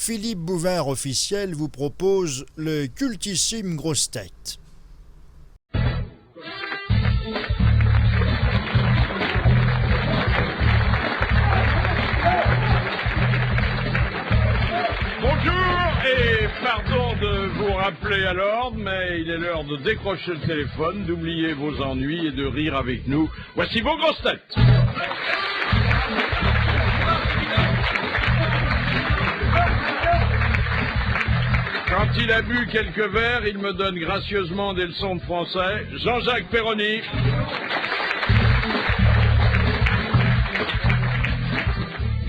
Philippe Bouvard officiel vous propose le cultissime grosse tête. Pardon de vous rappeler à l'ordre, mais il est l'heure de décrocher le téléphone, d'oublier vos ennuis et de rire avec nous. Voici vos grosses têtes. Quand il a bu quelques verres, il me donne gracieusement des leçons de français. Jean-Jacques Perroni.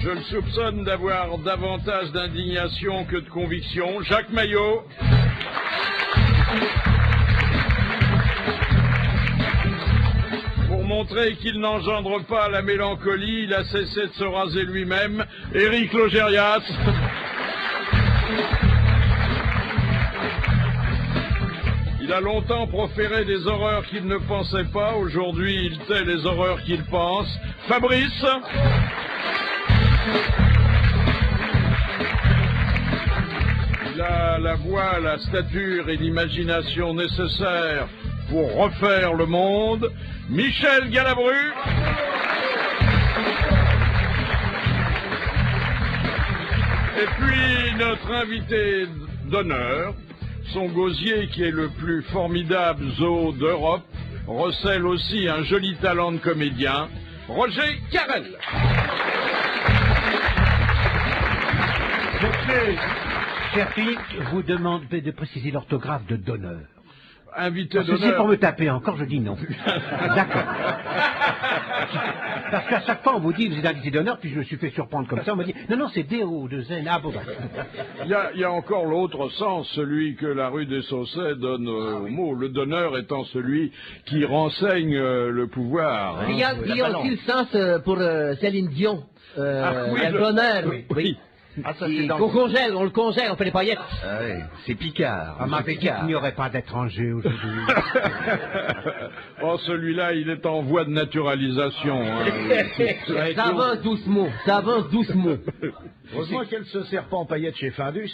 Je le soupçonne d'avoir davantage d'indignation que de conviction. Jacques Maillot. Pour montrer qu'il n'engendre pas la mélancolie, il a cessé de se raser lui-même. Éric Logérias. Il a longtemps proféré des horreurs qu'il ne pensait pas. Aujourd'hui, il tait les horreurs qu'il pense. Fabrice. Il a la voix, la stature et l'imagination nécessaires pour refaire le monde. Michel Galabru. Et puis notre invité d'honneur, son gosier qui est le plus formidable zoo d'Europe, recèle aussi un joli talent de comédien, Roger Carrel. Cher Philippe, vous demandez de préciser l'orthographe de donneur. Invité Si c'est d'honneur. pour me taper encore, je dis non. D'accord. Parce qu'à chaque fois, on vous dit, vous êtes invité d'honneur, puis je me suis fait surprendre comme ça, on m'a dit, non, non, c'est D-O, de Zen. Ah bon, bah. Il y a encore l'autre sens, celui que la rue des Saussets donne au mot, le donneur étant celui qui renseigne le pouvoir. Il y a aussi le sens pour Céline Dion. Oui, le donneur. oui. Ah, ça, c'est dans... On congèle, on le congèle, on fait les paillettes. Ah, ouais. C'est Picard. Ah, ma petite, il n'y aurait pas d'étranger aujourd'hui. Oh, celui-là, il est en voie de naturalisation. Hein. Ça avance doucement, ça avance doucement. Heureusement qu'elle se sert pas en paillettes chez Findus.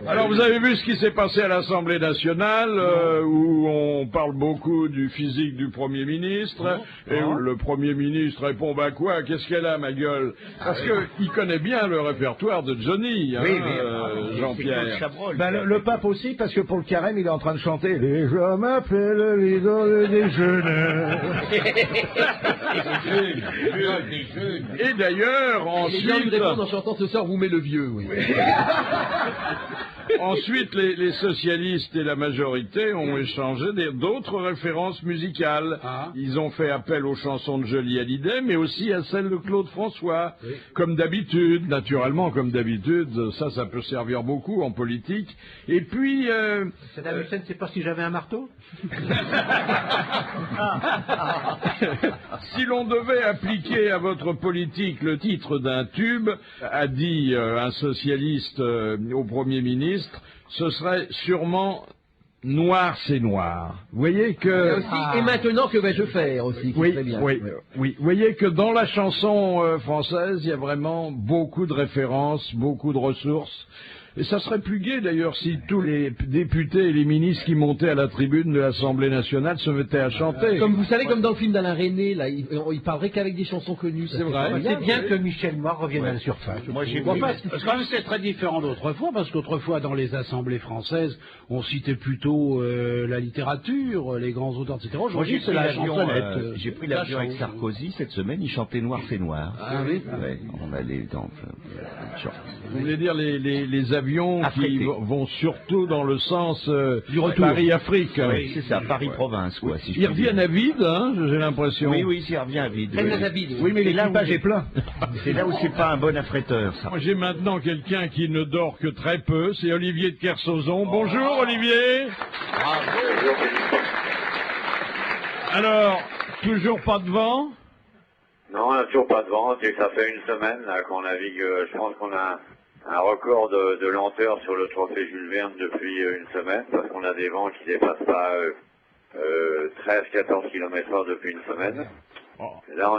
Alors, vous avez vu ce qui s'est passé à l'Assemblée nationale, où on parle beaucoup du physique du Premier ministre, et où le Premier ministre répond, bah quoi, qu'est-ce qu'elle a, ma gueule? Parce qu'il connaît bien le répertoire de Johnny, hein, Jean-Pierre. Ben, le pape aussi, parce que pour le carême, il est en train de chanter « Les hommes appellent l'idole des jeunes ». Et d'ailleurs, ensuite... En chantant ce soir, vous met le vieux, oui. Ensuite, les socialistes et la majorité ont échangé d'autres références musicales. Ils ont fait appel aux chansons de Joly Hallyday, mais aussi à celles de Claude François. Oui. Comme d'habitude, naturellement, comme d'habitude, ça peut servir beaucoup en politique. Et puis... Saddam Hussein, c'est pas si j'avais un marteau? Si l'on devait appliquer à votre politique le titre d'un tube, a dit un socialiste au Premier ministre, ce serait sûrement « Noir, c'est noir ». Vous voyez que... Et maintenant, que vais-je faire aussi? Oui, bien. oui. Vous voyez que dans la chanson française, il y a vraiment beaucoup de références, beaucoup de ressources. Et ça serait plus gai d'ailleurs si tous les députés et les ministres qui montaient à la tribune de l'Assemblée nationale se mettaient à chanter. Comme vous savez, comme dans le film d'Alain René, là, il parlerait qu'avec des chansons connues. C'est vrai. C'est bien que Michel Moir revienne à la surface. Moi, j'ai vois pas. Parce que c'est très différent d'autrefois, parce qu'autrefois, dans les assemblées françaises, on citait plutôt la littérature, les grands auteurs, etc. Aujourd'hui, c'est la chansonnette. J'ai pris l'avion avec Sarkozy cette semaine, il chantait Noir, c'est noir. Ah oui. Ouais, on allait dans... Vous voulez dire les avions qui vont surtout dans le sens du retour. Paris-Afrique. Oui, c'est ça, Paris-Province, quoi. Si ils reviennent à vide, hein, j'ai l'impression. Oui, il revient à vide. Oui, mais l'équipage est plein. C'est là où c'est pas un bon affréteur, ça. Moi, j'ai maintenant quelqu'un qui ne dort que très peu, c'est Olivier de Kersauzon. Bonjour, Olivier. Alors, toujours pas de vent? Non, on n'a toujours pas de vent. Ça fait une semaine là, qu'on navigue. Je pense qu'on a un record de lenteur sur le trophée Jules Verne depuis une semaine, parce qu'on a des vents qui dépassent pas 13-14 km/h depuis une semaine. Là,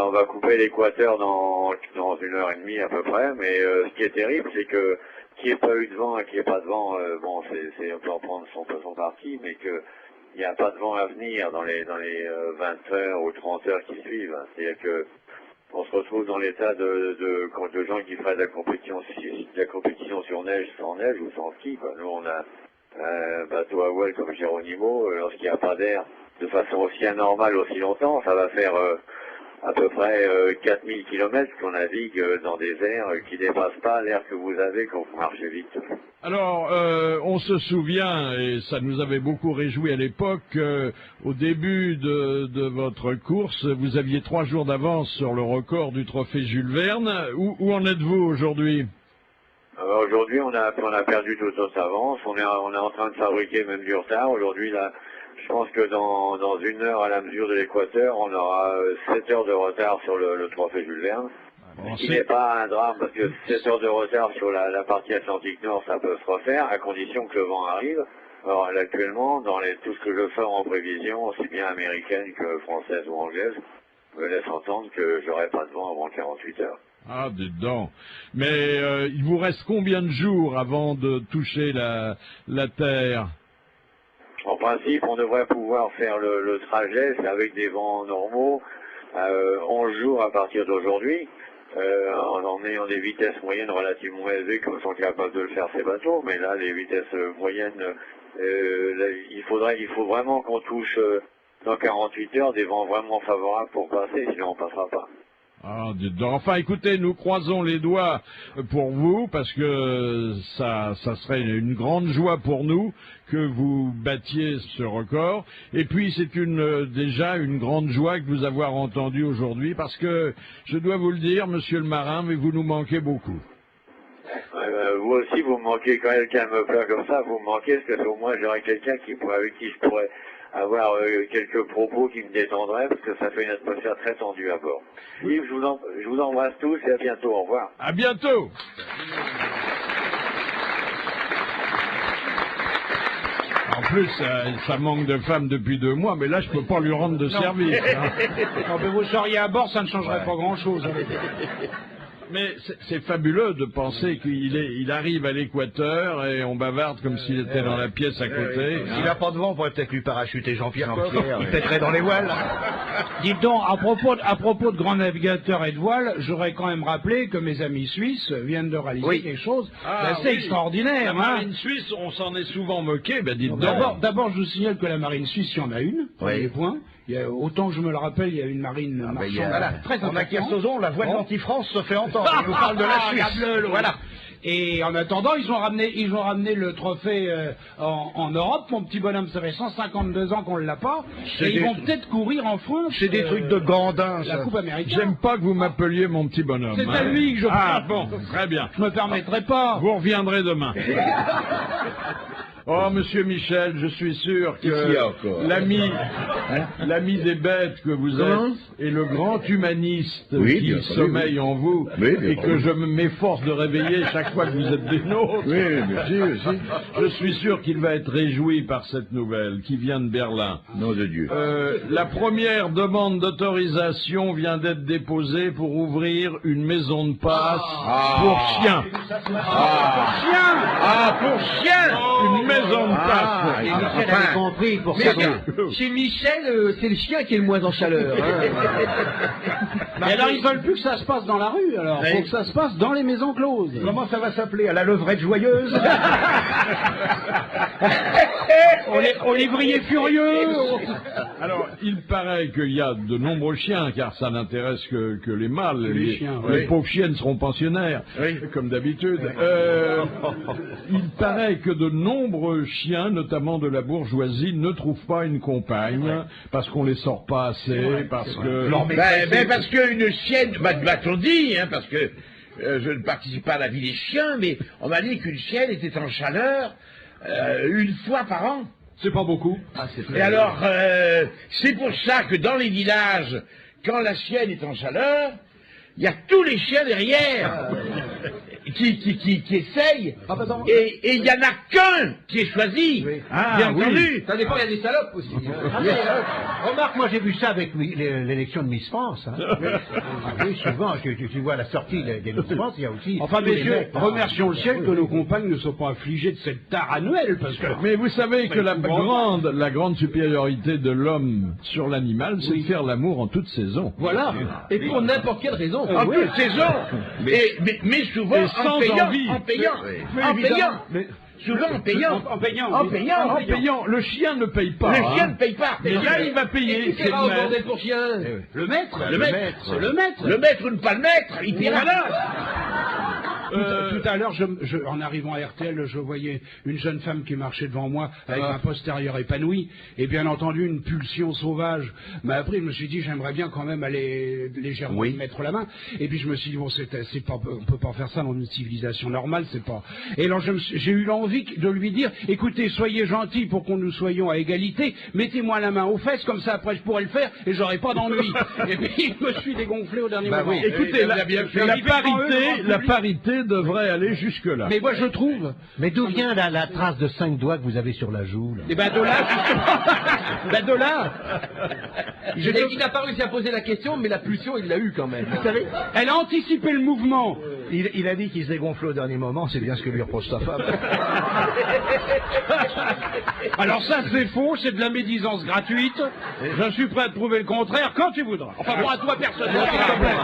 on va couper l'équateur dans 1h30 à peu près, mais ce qui est terrible, c'est que qu'il n'y ait pas eu de vent et qu'il n'y ait pas de vent, bon, on peut en prendre son parti, mais qu'il n'y a pas de vent à venir dans les 20 heures ou 30 heures qui suivent. C'est-à-dire que on se retrouve dans l'état de gens qui feraient de la compétition sur neige, sans neige ou sans ski, quoi. Nous, on a un bateau à voile comme Geronimo, lorsqu'il n'y a pas d'air de façon aussi anormale aussi longtemps, ça va faire à peu près 4000 km qu'on navigue dans des airs qui ne dépassent pas l'air que vous avez quand vous marchez vite. Alors, on se souvient, et ça nous avait beaucoup réjoui à l'époque, au début de votre course, vous aviez 3 jours d'avance sur le record du trophée Jules Verne. Où en êtes-vous aujourd'hui? Aujourd'hui, on a perdu toute notre avance. On est en train de fabriquer même du retard. Aujourd'hui, là, je pense que dans 1 heure, à la mesure de l'équateur, on aura 7 heures de retard sur le trophée Jules Verne. Ce qui n'est pas un drame, parce que 7 heures de retard sur la partie Atlantique Nord, ça peut se refaire, à condition que le vent arrive. Alors, là, actuellement, dans tout ce que je sors en prévision, aussi bien américaine que française ou anglaise, me laisse entendre que j'aurai pas de vent avant 48 heures. Ah, dis donc. Mais il vous reste combien de jours avant de toucher la Terre? En principe, on devrait pouvoir faire le trajet, c'est avec des vents normaux, 11 jours à partir d'aujourd'hui, en ayant des vitesses moyennes relativement élevées comme sont capables de le faire ces bateaux. Mais là, les vitesses moyennes, là, il faut vraiment qu'on touche dans 48 heures des vents vraiment favorables pour passer, sinon on passera pas. Ah, dites donc. Enfin, écoutez, nous croisons les doigts pour vous, parce que ça serait une grande joie pour nous que vous battiez ce record. Et puis, c'est déjà une grande joie de vous avoir entendu aujourd'hui, parce que, je dois vous le dire, monsieur le marin, mais vous nous manquez beaucoup. Vous aussi, vous me manquez quand quelqu'un me plaît comme ça, vous me manquez, parce que au moins j'aurais quelqu'un avec qui je pourrais avoir quelques propos qui me détendraient, parce que ça fait une atmosphère très tendue à bord. Yves, je vous embrasse tous et à bientôt, au revoir. À bientôt. En plus, ça manque de femmes depuis 2 mois, mais là, je peux pas lui rendre de service. Hein. Non, mais vous seriez à bord, ça ne changerait pas grand-chose. Mais c'est fabuleux de penser qu'il arrive à l'équateur et on bavarde comme s'il était dans la pièce à côté. S'il n'a pas de vent, on pourrait peut-être lui parachuter Jean-Pierre. Il pèterait dans les voiles. Dites donc, à propos de grands navigateurs et de voiles, j'aurais quand même rappelé que mes amis suisses viennent de réaliser quelque chose d'assez extraordinaire. La marine suisse, on s'en est souvent moqué, ben dites donc. D'abord, je vous signale que la marine suisse, il y en a une, premier point. Autant que je me le rappelle, il y a une marine marchande très on a importante. Kersozon, la voix de l'anti-France se fait entendre. On nous parle de la Suisse. Voilà. Et en attendant, ils ont ramené le trophée en Europe. Mon petit bonhomme, ça fait 152 ans qu'on ne l'a pas. Et ils vont peut-être courir en France. C'est des trucs de gandins, ça. La Coupe américaine. J'aime pas que vous m'appeliez mon petit bonhomme. C'est à lui que je Ah bon, très bien. Je me permettrai pas. Vous reviendrez demain. Oh, monsieur Michel, je suis sûr que l'ami des bêtes que vous êtes et le grand humaniste qui sommeille en vous et que je m'efforce de réveiller chaque fois que vous êtes des nôtres, je suis sûr qu'il va être réjoui par cette nouvelle qui vient de Berlin. Nom de Dieu. La première demande d'autorisation vient d'être déposée pour ouvrir une maison de passe pour chiens. Pour chien. Une maison de passe. Et Michel avait compris pour ça. Chez Michel, c'est le chien qui est le moins en chaleur. Mais alors, ils veulent plus que ça se passe dans la rue, alors. Faut que ça se passe dans les maisons closes. Comment ça va s'appeler? À la levrette joyeuse? Au lévrier furieux. Alors, il paraît qu'il y a de nombreux chiens, car ça n'intéresse que les mâles. Les chiens, les pauvres chiennes seront pensionnaires, comme d'habitude. Il paraît que de nombreux chiens, notamment de la bourgeoisie, ne trouvent pas une compagne, parce qu'on les sort pas assez, parce que... parce qu'une chienne, m'a-t-on dit, hein, parce que je ne participe pas à la vie des chiens, mais on m'a dit qu'une chienne était en chaleur 1 fois par an. C'est pas beaucoup. Et alors, c'est pour ça que dans les villages, quand la chienne est en chaleur, il y a tous les chiens derrière. qui essaye, et il n'y en a qu'un qui est choisi, bien entendu. Ça dépend, il y a des salopes aussi. Remarque, moi j'ai vu ça avec l'élection de Miss France. Hein. Oui, souvent, tu vois à la sortie des Miss France, il y a aussi... Enfin, messieurs, remercions le ciel que nos compagnes ne sont pas affligées de cette tare annuelle, parce que... Mais vous savez que la grande supériorité de l'homme sur l'animal, c'est de faire l'amour en toute saison. Voilà. Et pour n'importe quelle raison. En toute saison. Mais souvent Et sans envie. en payant. Souvent en payant. Le chien ne paye pas. Le chien ne paye pas. Mais là, il va payer. C'est pas au bordel pour chien. Le maître. Le maître ou ne pas le maître, il paiera là. Tout à l'heure, en arrivant à RTL, je voyais une jeune femme qui marchait devant moi avec un postérieur épanoui, et bien entendu une pulsion sauvage. Mais après, je me suis dit, j'aimerais bien quand même aller légèrement y mettre la main. Et puis je me suis dit, bon, on peut pas faire ça dans une civilisation normale, c'est pas. Et alors j'ai eu l'envie de lui dire, écoutez, soyez gentils pour qu'on nous soyons à égalité, mettez-moi la main aux fesses, comme ça après je pourrais le faire et j'aurai pas d'ennui. Et puis je me suis dégonflé au dernier moment. Écoutez, la parité devrait aller jusque-là. Mais moi je trouve. Mais d'où vient la trace de 5 doigts que vous avez sur la joue là? Et ben de là, justement. Ben de là. Il n'a pas réussi à poser la question, mais la pulsion, il l'a eu quand même. Vous savez, elle a anticipé le mouvement. Il a dit qu'il se dégonflait au dernier moment, c'est bien ce que lui reproche sa femme. Alors ça c'est faux, c'est de la médisance gratuite. Je suis prêt à te prouver le contraire quand tu voudras. Enfin pour à toi personnellement, s'il te plaît.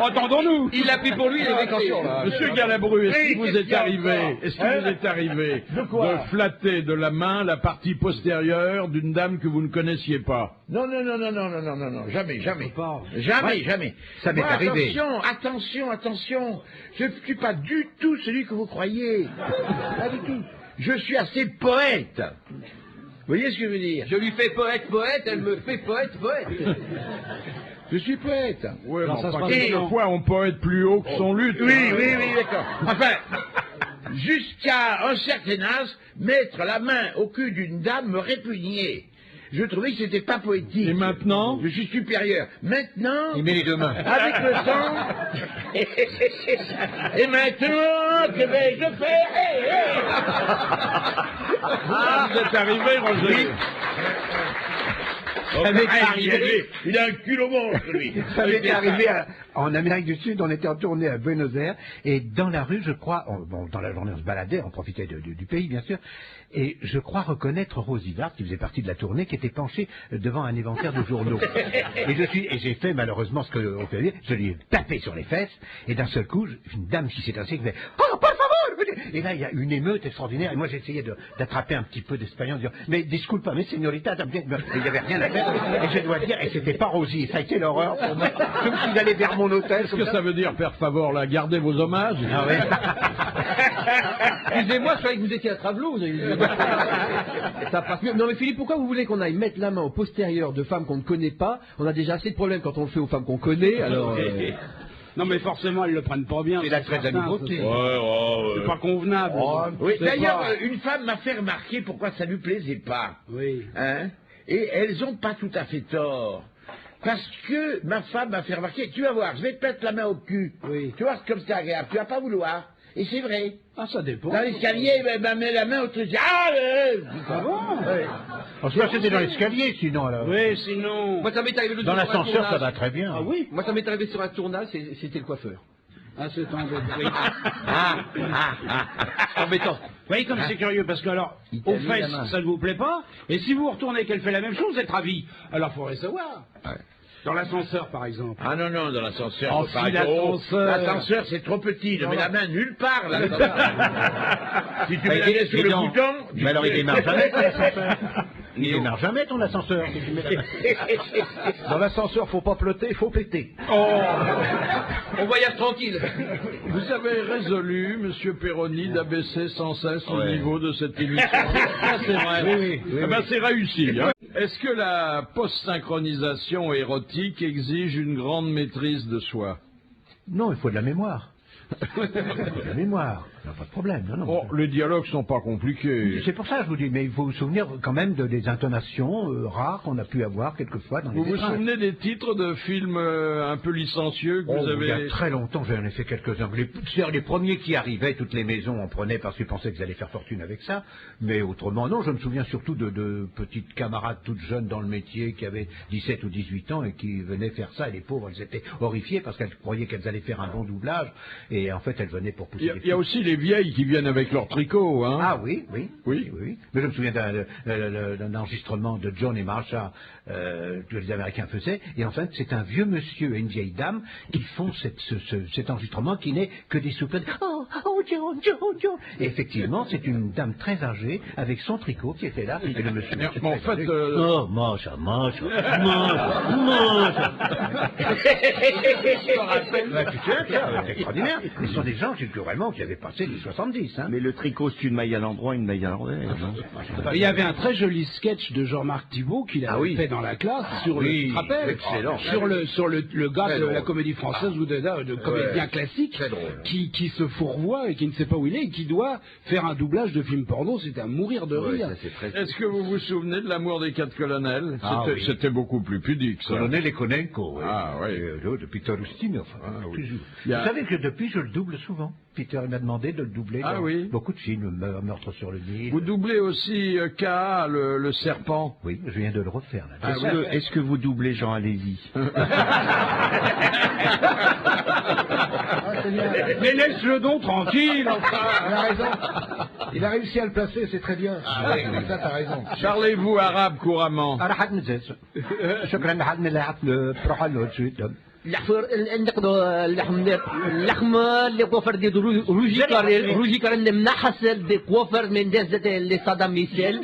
Entendons-nous. Il l'a pris pour lui, il avait conscience. Monsieur Galabru, est-ce qu'il vous est arrivé, de flatter de la main la partie postérieure d'une dame que vous ne connaissiez pas? Non, jamais. Jamais. Ça m'est arrivé. Attention. Je ne suis pas du tout celui que vous croyez. Pas du tout. Je suis assez poète. Vous voyez ce que je veux dire? Je lui fais poète, elle me fait poète. Je suis poète. Oui, quelquefois on poète plus haut que son luth. Oui, d'accord. Enfin, jusqu'à un certain âge, mettre la main au cul d'une dame me répugnait. Je trouvais que c'était pas poétique. Et maintenant? Je suis supérieur. Maintenant... il met les deux mains. Avec le temps... Et maintenant, que vais-je faire? Vous êtes arrivé, Roger. Il a un cul au monstre, lui. Ça m'était arrivé en Amérique du Sud, on était en tournée à Buenos Aires, et dans la rue, je crois, dans la journée on se baladait, on profitait du pays bien sûr, et je crois reconnaître Rosie Vart, qui faisait partie de la tournée, qui était penchée devant un inventaire de journaux. Et j'ai fait malheureusement ce qu'on peut dire, je lui ai tapé sur les fesses, et d'un seul coup, une dame qui s'est assise, qui fait « Oh, por favor !» Et là, il y a une émeute extraordinaire, et moi j'essayais d'attraper un petit peu d'espagnol, de dire « Mais disculpa, mais señorita, il n'y avait rien à faire. » Et je dois dire, et c'était pas Rosie, ça a été l'horreur pour moi. Je me suis allé vers mon hôtel. Qu'est-ce que ça veut dire, faire favor, là? Gardez vos hommages? Ah ouais. Excusez-moi, je croyais que vous étiez à Travelot. Ça passe mieux. Non mais Philippe, pourquoi vous voulez qu'on aille mettre la main au postérieur de femmes qu'on ne connaît pas? On a déjà assez de problèmes quand on le fait aux femmes qu'on connaît, alors... Non mais forcément elles le prennent pas bien. C'est la traite d'amicauté. C'est pas convenable. Oui, d'ailleurs, une femme m'a fait remarquer pourquoi ça lui plaisait pas. Oui. Hein? Et elles ont pas tout à fait tort. Parce que ma femme m'a fait remarquer, tu vas voir, je vais te mettre la main au cul. Oui. Tu vois comme c'est agréable, tu vas pas vouloir. Et c'est vrai. Ah, ça dépend. Dans l'escalier, elle m'a mis la main au truc. Ah bon? On se c'était dans l'escalier, sinon alors. Oui, sinon. Moi, ça m'est arrivé Dans l'ascenseur, ça va très bien. Ah oui? Moi, ça m'est arrivé sur un tournage, c'était le coiffeur. Ah, c'est embêtant. Oui. Embêtant. Vous voyez comme c'est curieux, parce que alors, aux fesses, ça ne vous plaît pas, et si vous retournez qu'elle fait la même chose, vous êtes ravi. Alors, il faudrait savoir. Ouais. Dans l'ascenseur, par exemple. Ah non, dans l'ascenseur, Oh, si, l'ascenseur, c'est trop petit, ne mets la main nulle part, là. Si tu mets la main sur le bouton... Mais alors, il démarre jamais, ton ascenseur. Il démarre jamais, ton ascenseur. Dans l'ascenseur, faut pas ploter, il faut péter. Oh. On voyage tranquille. Vous avez résolu, Monsieur Perroni, d'abaisser sans cesse le niveau de cette émission. Ça, c'est vrai. Oui. Eh ben, c'est réussi. Hein. Est-ce que la post-synchronisation érotique exige une grande maîtrise de soi? Non, il faut de la mémoire. La mémoire, non, pas de problème, non, non. Bon, les dialogues sont pas compliqués. C'est pour ça que je vous dis, mais il faut vous souvenir quand même des intonations rares qu'on a pu avoir quelquefois dans les Vous vous étrennes. souvenez des titres de films un peu licencieux que vous Il y a avez... très longtemps, j'en ai fait quelques-uns. Les premiers qui arrivaient, toutes les maisons en prenaient parce qu'ils pensaient qu'ils allaient faire fortune avec ça. Mais autrement, non, je me souviens surtout de petites camarades toutes jeunes dans le métier qui avaient 17 ou 18 ans et qui venaient faire ça. Et les pauvres, elles étaient horrifiées parce qu'elles croyaient qu'elles allaient faire un bon doublage. Et en fait, elles venaient pour pousser Il y a aussi les vieilles qui viennent avec leur tricot, hein. Ah oui, oui. Oui. Mais je me souviens d'un enregistrement de John et Marsha que les Américains faisaient. Et en fait, c'est un vieux monsieur et une vieille dame qui font cet enregistrement qui n'est que des soupirs. Oh, John, John, John. Et effectivement, c'est une dame très âgée avec son tricot qui était là. Et le monsieur. Mais en fait, Oh, Marsha, Marsha, Marsha. Ouais, tu sais, c'est extraordinaire. Ce sont des gens, culturellement, qui avaient passé les 70. Hein. Mais le tricot, c'est une maille à l'endroit, une maille à l'envers. non? Il y avait un très joli sketch de Jean-Marc Thibault qu'il avait fait dans la classe sur le, tu te rappelles, excellent. sur le gars Très de la drôle. comédie française ou de comédien classique qui se fourvoie et qui ne sait pas où il est et qui doit faire un doublage de film porno. C'était à mourir de rire. est-ce que vous vous souvenez de l'amour des quatre colonels? Ah, oui. C'était beaucoup plus pudique, ça. Colonel Ekonenko, oui. Ah, oui. De Peter Ustinov. Enfin, oui. toujours. Il y a- Vous savez que depuis, je le double souvent. Peter m'a demandé de le doubler Ah, dans oui. beaucoup de films, Meurtre sur le Nil. Vous doublez aussi K.A., le serpent. Oui, je viens de le refaire. Là. Est-ce que vous doublez Jean Alési? Mais laisse-le donc tranquille, enfin. Il a raison. Il a réussi à le placer, c'est très bien. Ah, oui, ça, t'as raison. Parlez-vous arabe couramment? راح نزيد شكرا لحد من اللي بروح له شوية اللحم اللي كوفر دي روجي كارل اللي منحسل دي كوفر من دز اللي صدام ميسيل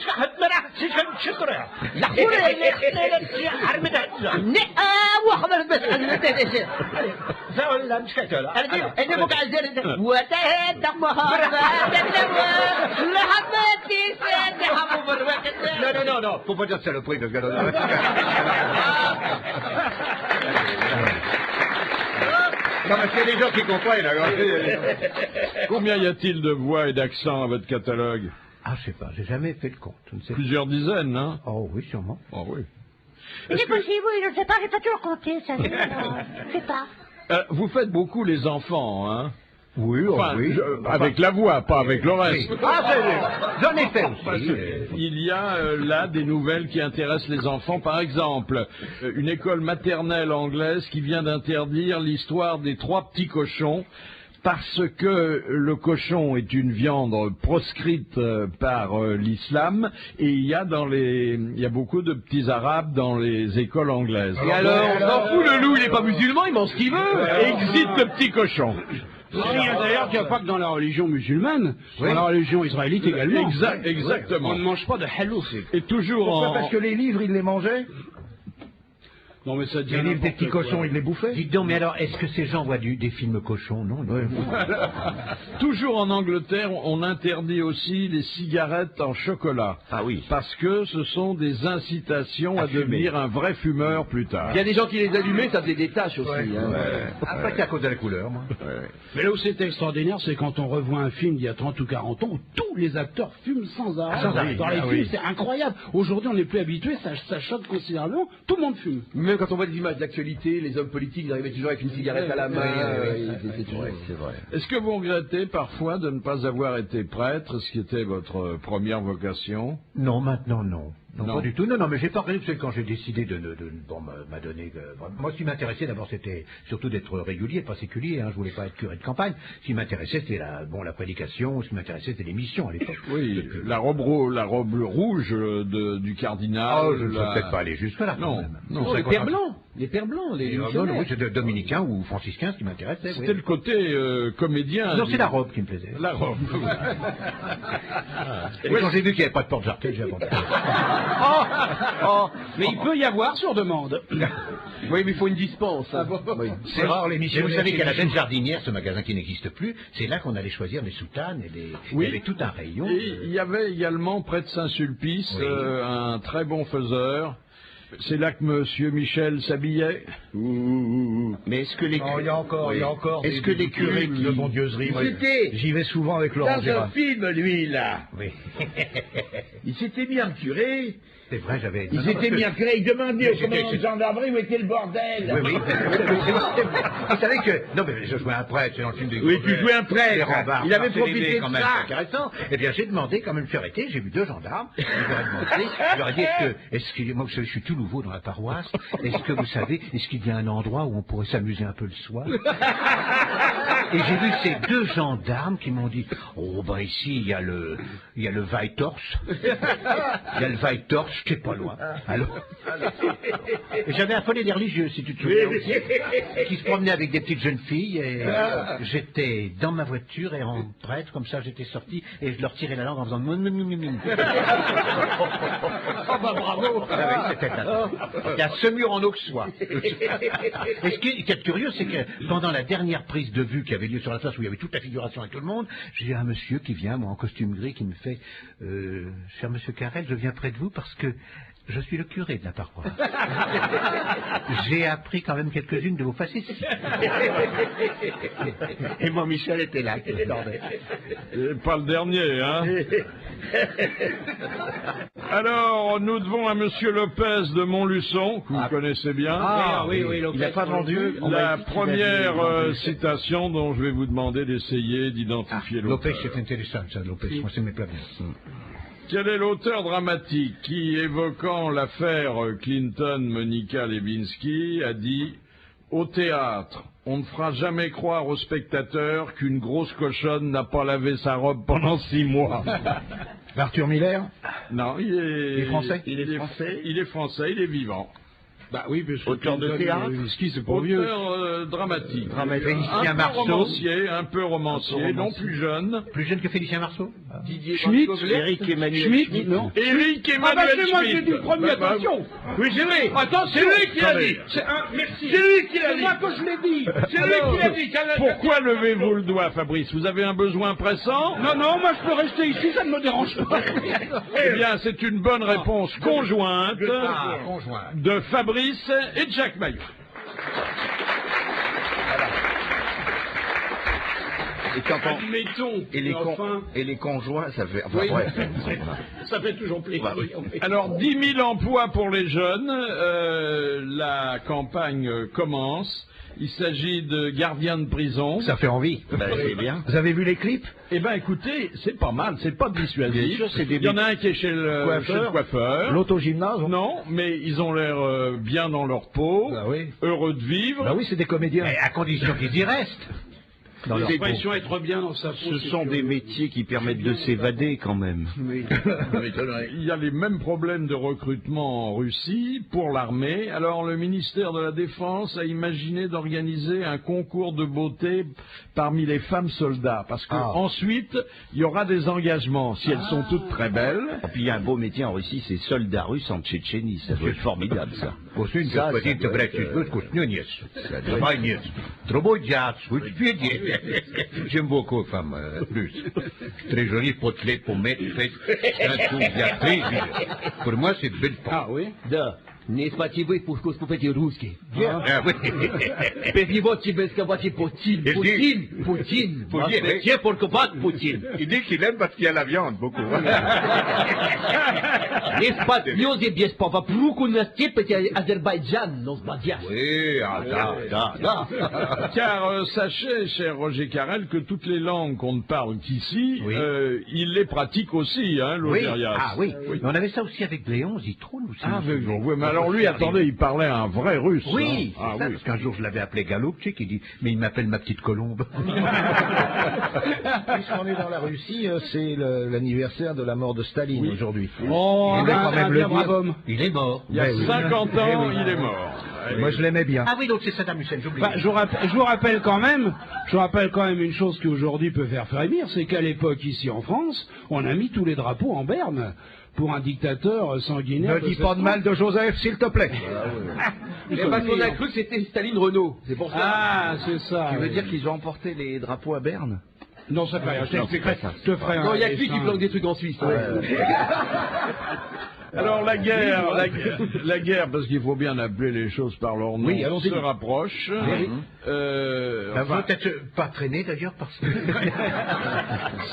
وخبر بس لا مش كده انا بقى عايزين وتهدى لحمتي سيدي حبوا بالوقت non, faut pas dire c'est le prix de Non, mais c'est les gens qui comprennent. Combien y a-t-il de voix et d'accents à votre catalogue? Ah, je sais pas, j'ai jamais fait le compte. Je ne sais pas. Plusieurs dizaines, hein? Oh oui, sûrement. Oh oui. C'est possible, oui, je ne sais pas, j'ai pas toujours compté, ça. Je sais pas. Vous faites beaucoup les enfants, hein? Oui, Enfin, oui. avec la voix, pas avec le reste. J'en ai fait Parce aussi. que il y a là des nouvelles qui intéressent les enfants. Par exemple, une école maternelle anglaise qui vient d'interdire l'histoire des 3 petits cochons parce que le cochon est une viande proscrite par l'islam et il y a beaucoup de petits arabes dans les écoles anglaises. Et alors, on s'en fout, le loup, il n'est pas musulman, il mange ce qu'il veut. Exit le petit cochon. D'ailleurs, qu'il n'y a pas que dans la religion musulmane, dans la religion israélite également. Exactement. On ne mange pas de hallouf. Et toujours Pourquoi? Parce que les livres, ils les mangeaient? Non, mais ça dit Les livres des petits n'importe quoi. cochons, ils les bouffaient? Dites donc, mais alors, est-ce que ces gens voient des films cochons? Non, non. Toujours en Angleterre, on interdit aussi les cigarettes en chocolat. Ah oui. Parce que ce sont des incitations à devenir un vrai fumeur plus tard. Il y a des gens qui les allumaient, ça faisait des taches aussi. Hein. Après, c'est à cause de la couleur, moi. Mais là où c'est extraordinaire, c'est quand on revoit un film d'il y a 30 ou 40 ans où tous les acteurs fument sans arrêt. Sans arrêt. Dans les films, c'est incroyable. Aujourd'hui, on n'est plus habitué, ça choque considérablement. Tout le monde fume. Même quand on voit des images d'actualité, les hommes politiques, ils arrivaient toujours avec une cigarette à la main. C'est vrai. Est-ce que vous regrettez parfois de ne pas avoir été prêtre, ce qui était votre première vocation? Non, maintenant, non. Non, Non. pas du tout. Non, non, mais j'ai pas regretté, c'est quand j'ai décidé bon, m'a donné. Moi, ce qui m'intéressait d'abord, c'était surtout d'être régulier, pas séculier. Hein, je voulais pas être curé de campagne. Ce qui m'intéressait, c'était la prédication. Ce qui m'intéressait, c'était les missions à l'époque. Oui, la robe rouge du cardinal. Oh, je ne serais peut-être pas aller jusque là. Non, non. Non, les pères blancs. Les pères blancs, les Non, missionnaires. oui, c'est dominicain ou franciscain, ce qui m'intéressait. C'était le côté comédien. Non, c'est la robe qui me plaisait. La robe. Et quand j'ai vu qu'il n'y avait pas de porte jartel, j'ai abandonné. Mais il peut y avoir sur demande. Oui, mais il faut une dispense. Hein. Oui. C'est rare les Et missionnaires. vous savez chez qu'à la les Belle Jardinière, ce magasin qui n'existe plus, c'est là qu'on allait choisir les soutanes et Oui. il y avait tout un rayon. Et il y avait également près de Saint-Sulpice Oui. un très bon faiseur. C'est là que Monsieur Michel s'habillait. Mais est-ce que les il y a encore, est-ce que les curés de bondieuserie, moi, C'était j'y vais souvent avec Laurent dans un Gérard. film, lui, là. Oui. Il s'était mis en curé. C'est vrai, j'avais... Il s'était mis en curé. Il demandait au commandant de gendarmerie où était le bordel. Oui, oui. Vous savez que... Non, mais je jouais un prêtre, c'est dans le film des... Oui, tu jouais un prêtre. Les rembards, Il avait par CDD, profité de quand même, ça. c'est intéressant. Eh bien, j'ai demandé, quand même, suis arrêté, j'ai vu 2 gendarmes. Je leur ai dit, moi, vous savez, je suis tout nouveau dans la paroisse. Est-ce que vous savez, est-ce qu'il y a un endroit où on pourrait s'amuser un peu le soir? Et j'ai vu ces 2 gendarmes qui m'ont dit, oh, ben ici, il y a le Weittorsch. Il y a le Weittorsch, qui est pas loin. Alors, j'avais affolé des religieux, si tu te souviens aussi, qui se promenaient avec des petites jeunes filles, et j'étais dans ma voiture, et en prêtre, comme ça, j'étais sorti, et je leur tirais la langue en faisant... Oh bah bravo. Ah oui, c'était il y a ce mur en auxois. Et ce qui est curieux, c'est que pendant la dernière prise de vue qui avait lieu sur la place où il y avait toute la figuration avec tout le monde, j'ai un monsieur qui vient, moi en costume gris, qui me fait cher monsieur Carrel, je viens près de vous parce que je suis le curé de la paroisse. J'ai appris quand même quelques-unes de vos facéties. Et mon Michel était là, qui attendait. Pas le dernier, hein. Alors, nous devons à Monsieur Lopez de Montluçon, que vous connaissez bien. Ah oui, Lopez. Il n'a pas vendu La première citation dont je vais vous demander d'essayer d'identifier l'auteur. Lopez, c'est intéressant, ça, Lopez. Moi, c'est mes plats bien. Quel est l'auteur dramatique qui, évoquant l'affaire Clinton-Monica Lewinsky, a dit « Au théâtre, on ne fera jamais croire aux spectateurs qu'une grosse cochonne n'a pas lavé sa robe pendant 6 mois. » Arthur Miller? Non, il est français. Il est français, il est vivant. Bah oui, parce que Auteur de théâtre. Whisky, c'est pas vieux. Auteur dramatique. Félicien Marceau. Un peu romancier, non plus jeune. Plus jeune que Félicien Marceau? Didier Schmitt. Éric Emmanuel Schmitt, non. Éric Ah bah Emmanuel c'est moi qui ai Schmitt. dit le premier, attention. Oui, c'est vrai. Attention. C'est lui qui l'a dit. Merci. C'est lui qui l'a C'est dit. moi que je l'ai dit. C'est lui qui l'a dit. Pourquoi levez-vous le doigt, Fabrice? Vous avez un besoin pressant? Non, moi je peux rester ici, ça ne me dérange pas. Eh bien, c'est une bonne réponse conjointe Conjoint. de Fabrice et de Jacques Maillot. Et quand on... Admettons. et les conjoints, ça fait... Enfin, Oui. bref. Ça fait toujours plaisir. Bah oui. Alors, 10 000 emplois pour les jeunes. La campagne commence. Il s'agit de gardiens de prison. Ça fait envie. C'est bien. Vous avez vu les clips? Eh ben, écoutez, c'est pas mal. C'est pas dissuasif. Bien sûr, c'est des- Il y en a un qui est chez le coiffeur. L'autogymnase? Non, mais ils ont l'air bien dans leur peau, Bah oui. heureux de vivre. Bah oui, c'est des comédiens. Mais à condition qu'ils y restent. Dans leur peau. L'expression être bien dans sa peau. Ce sont des métiers qui permettent de s'évader quand même. Il y a les mêmes problèmes de recrutement en Russie pour l'armée. Alors le ministère de la Défense a imaginé d'organiser un concours de beauté parmi les femmes soldats. Parce que ensuite, il y aura des engagements. Si elles sont toutes très belles. Et puis il y a un beau métier en Russie, c'est soldat russe en Tchétchénie. Ça doit être formidable, ça. Ça, j'aime beaucoup, femme, plus. Très jolie, potelée, pommette, fête, pour moi, c'est de belle femme. Ah oui. Да. Не спасибо, пускай спупайте русский. Ah oui. Перевод тебе сказать Путин. Путин. Путин. Вообще поркобат Путин. Il dit qu'il aime parce qu'il y a la viande, beaucoup. Не спасибо, без папа. Пруку на степете Азербайджан, но сбадьяс. Oui, Car sachez, cher Roger Carrel, que toutes les langues qu'on ne parle qu'ici, Oui. il les pratique aussi, hein, Oui, l'Ogérias. oui. Mais on avait ça aussi avec Léon Zitrone aussi. Ah, mais alors lui, attendez, il parlait un vrai russe. Oui, hein. c'est ça, parce qu'un jour je l'avais appelé Galoupchik, il dit, mais il m'appelle ma petite colombe. Puisqu'on est dans la Russie, c'est l'anniversaire de la mort de Staline aujourd'hui. Oh, Il est quand même le brave dire. homme. Il est mort. Il y a 50 ans, il est mort. Moi je l'aimais bien. Ah oui, donc c'est Saddam Hussein, j'oublie. Bah, je vous rappelle quand même une chose qui aujourd'hui peut faire frémir, c'est qu'à l'époque ici en France, on a mis tous les drapeaux en berne pour un dictateur sanguinaire. Ne dis pas de mal de Joseph, s'il te plaît. Mais parce qu'on a cru que c'était Staline Renault. C'est pour ça. Ah, c'est ça. Tu veux oui. dire qu'ils ont emporté les drapeaux à Berne? Non, ça fait rien. Je t'expliquerai. c'est pas ça. Je te ferai un. Non, il y a que lui qui dessin. planque des trucs en Suisse. Alors la guerre, parce qu'il faut bien appeler les choses par leur nom, Oui, allons-y. se rapproche. Enfin, peut-être pas traîner d'ailleurs parce que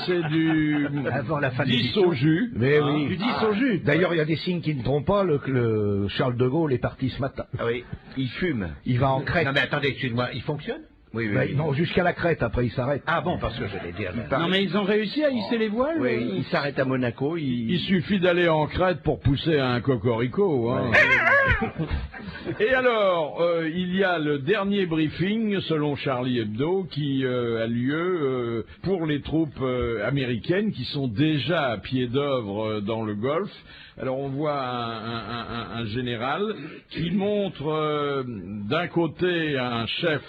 c'est du avant la fin de 10 l'émission. au jus. Mais oui. Du 10 au jus. D'ailleurs, il y a des signes qui ne trompent pas. Le Charles de Gaulle est parti ce matin. Ah oui, il fume. Il va en Crète. Non mais attendez, excuse-moi, il fonctionne? Oui, Ben, non, jusqu'à la Crète, après il s'arrête. Ah bon, parce que j'allais dire. Non mais ils ont réussi à hisser les voiles. Oui, il s'arrête à Monaco. Il suffit d'aller en Crète pour pousser un cocorico. Hein. Et alors, il y a le dernier briefing, selon Charlie Hebdo, qui a lieu pour les troupes américaines qui sont déjà à pied d'œuvre dans le Golfe. Alors on voit un général qui montre d'un côté un chef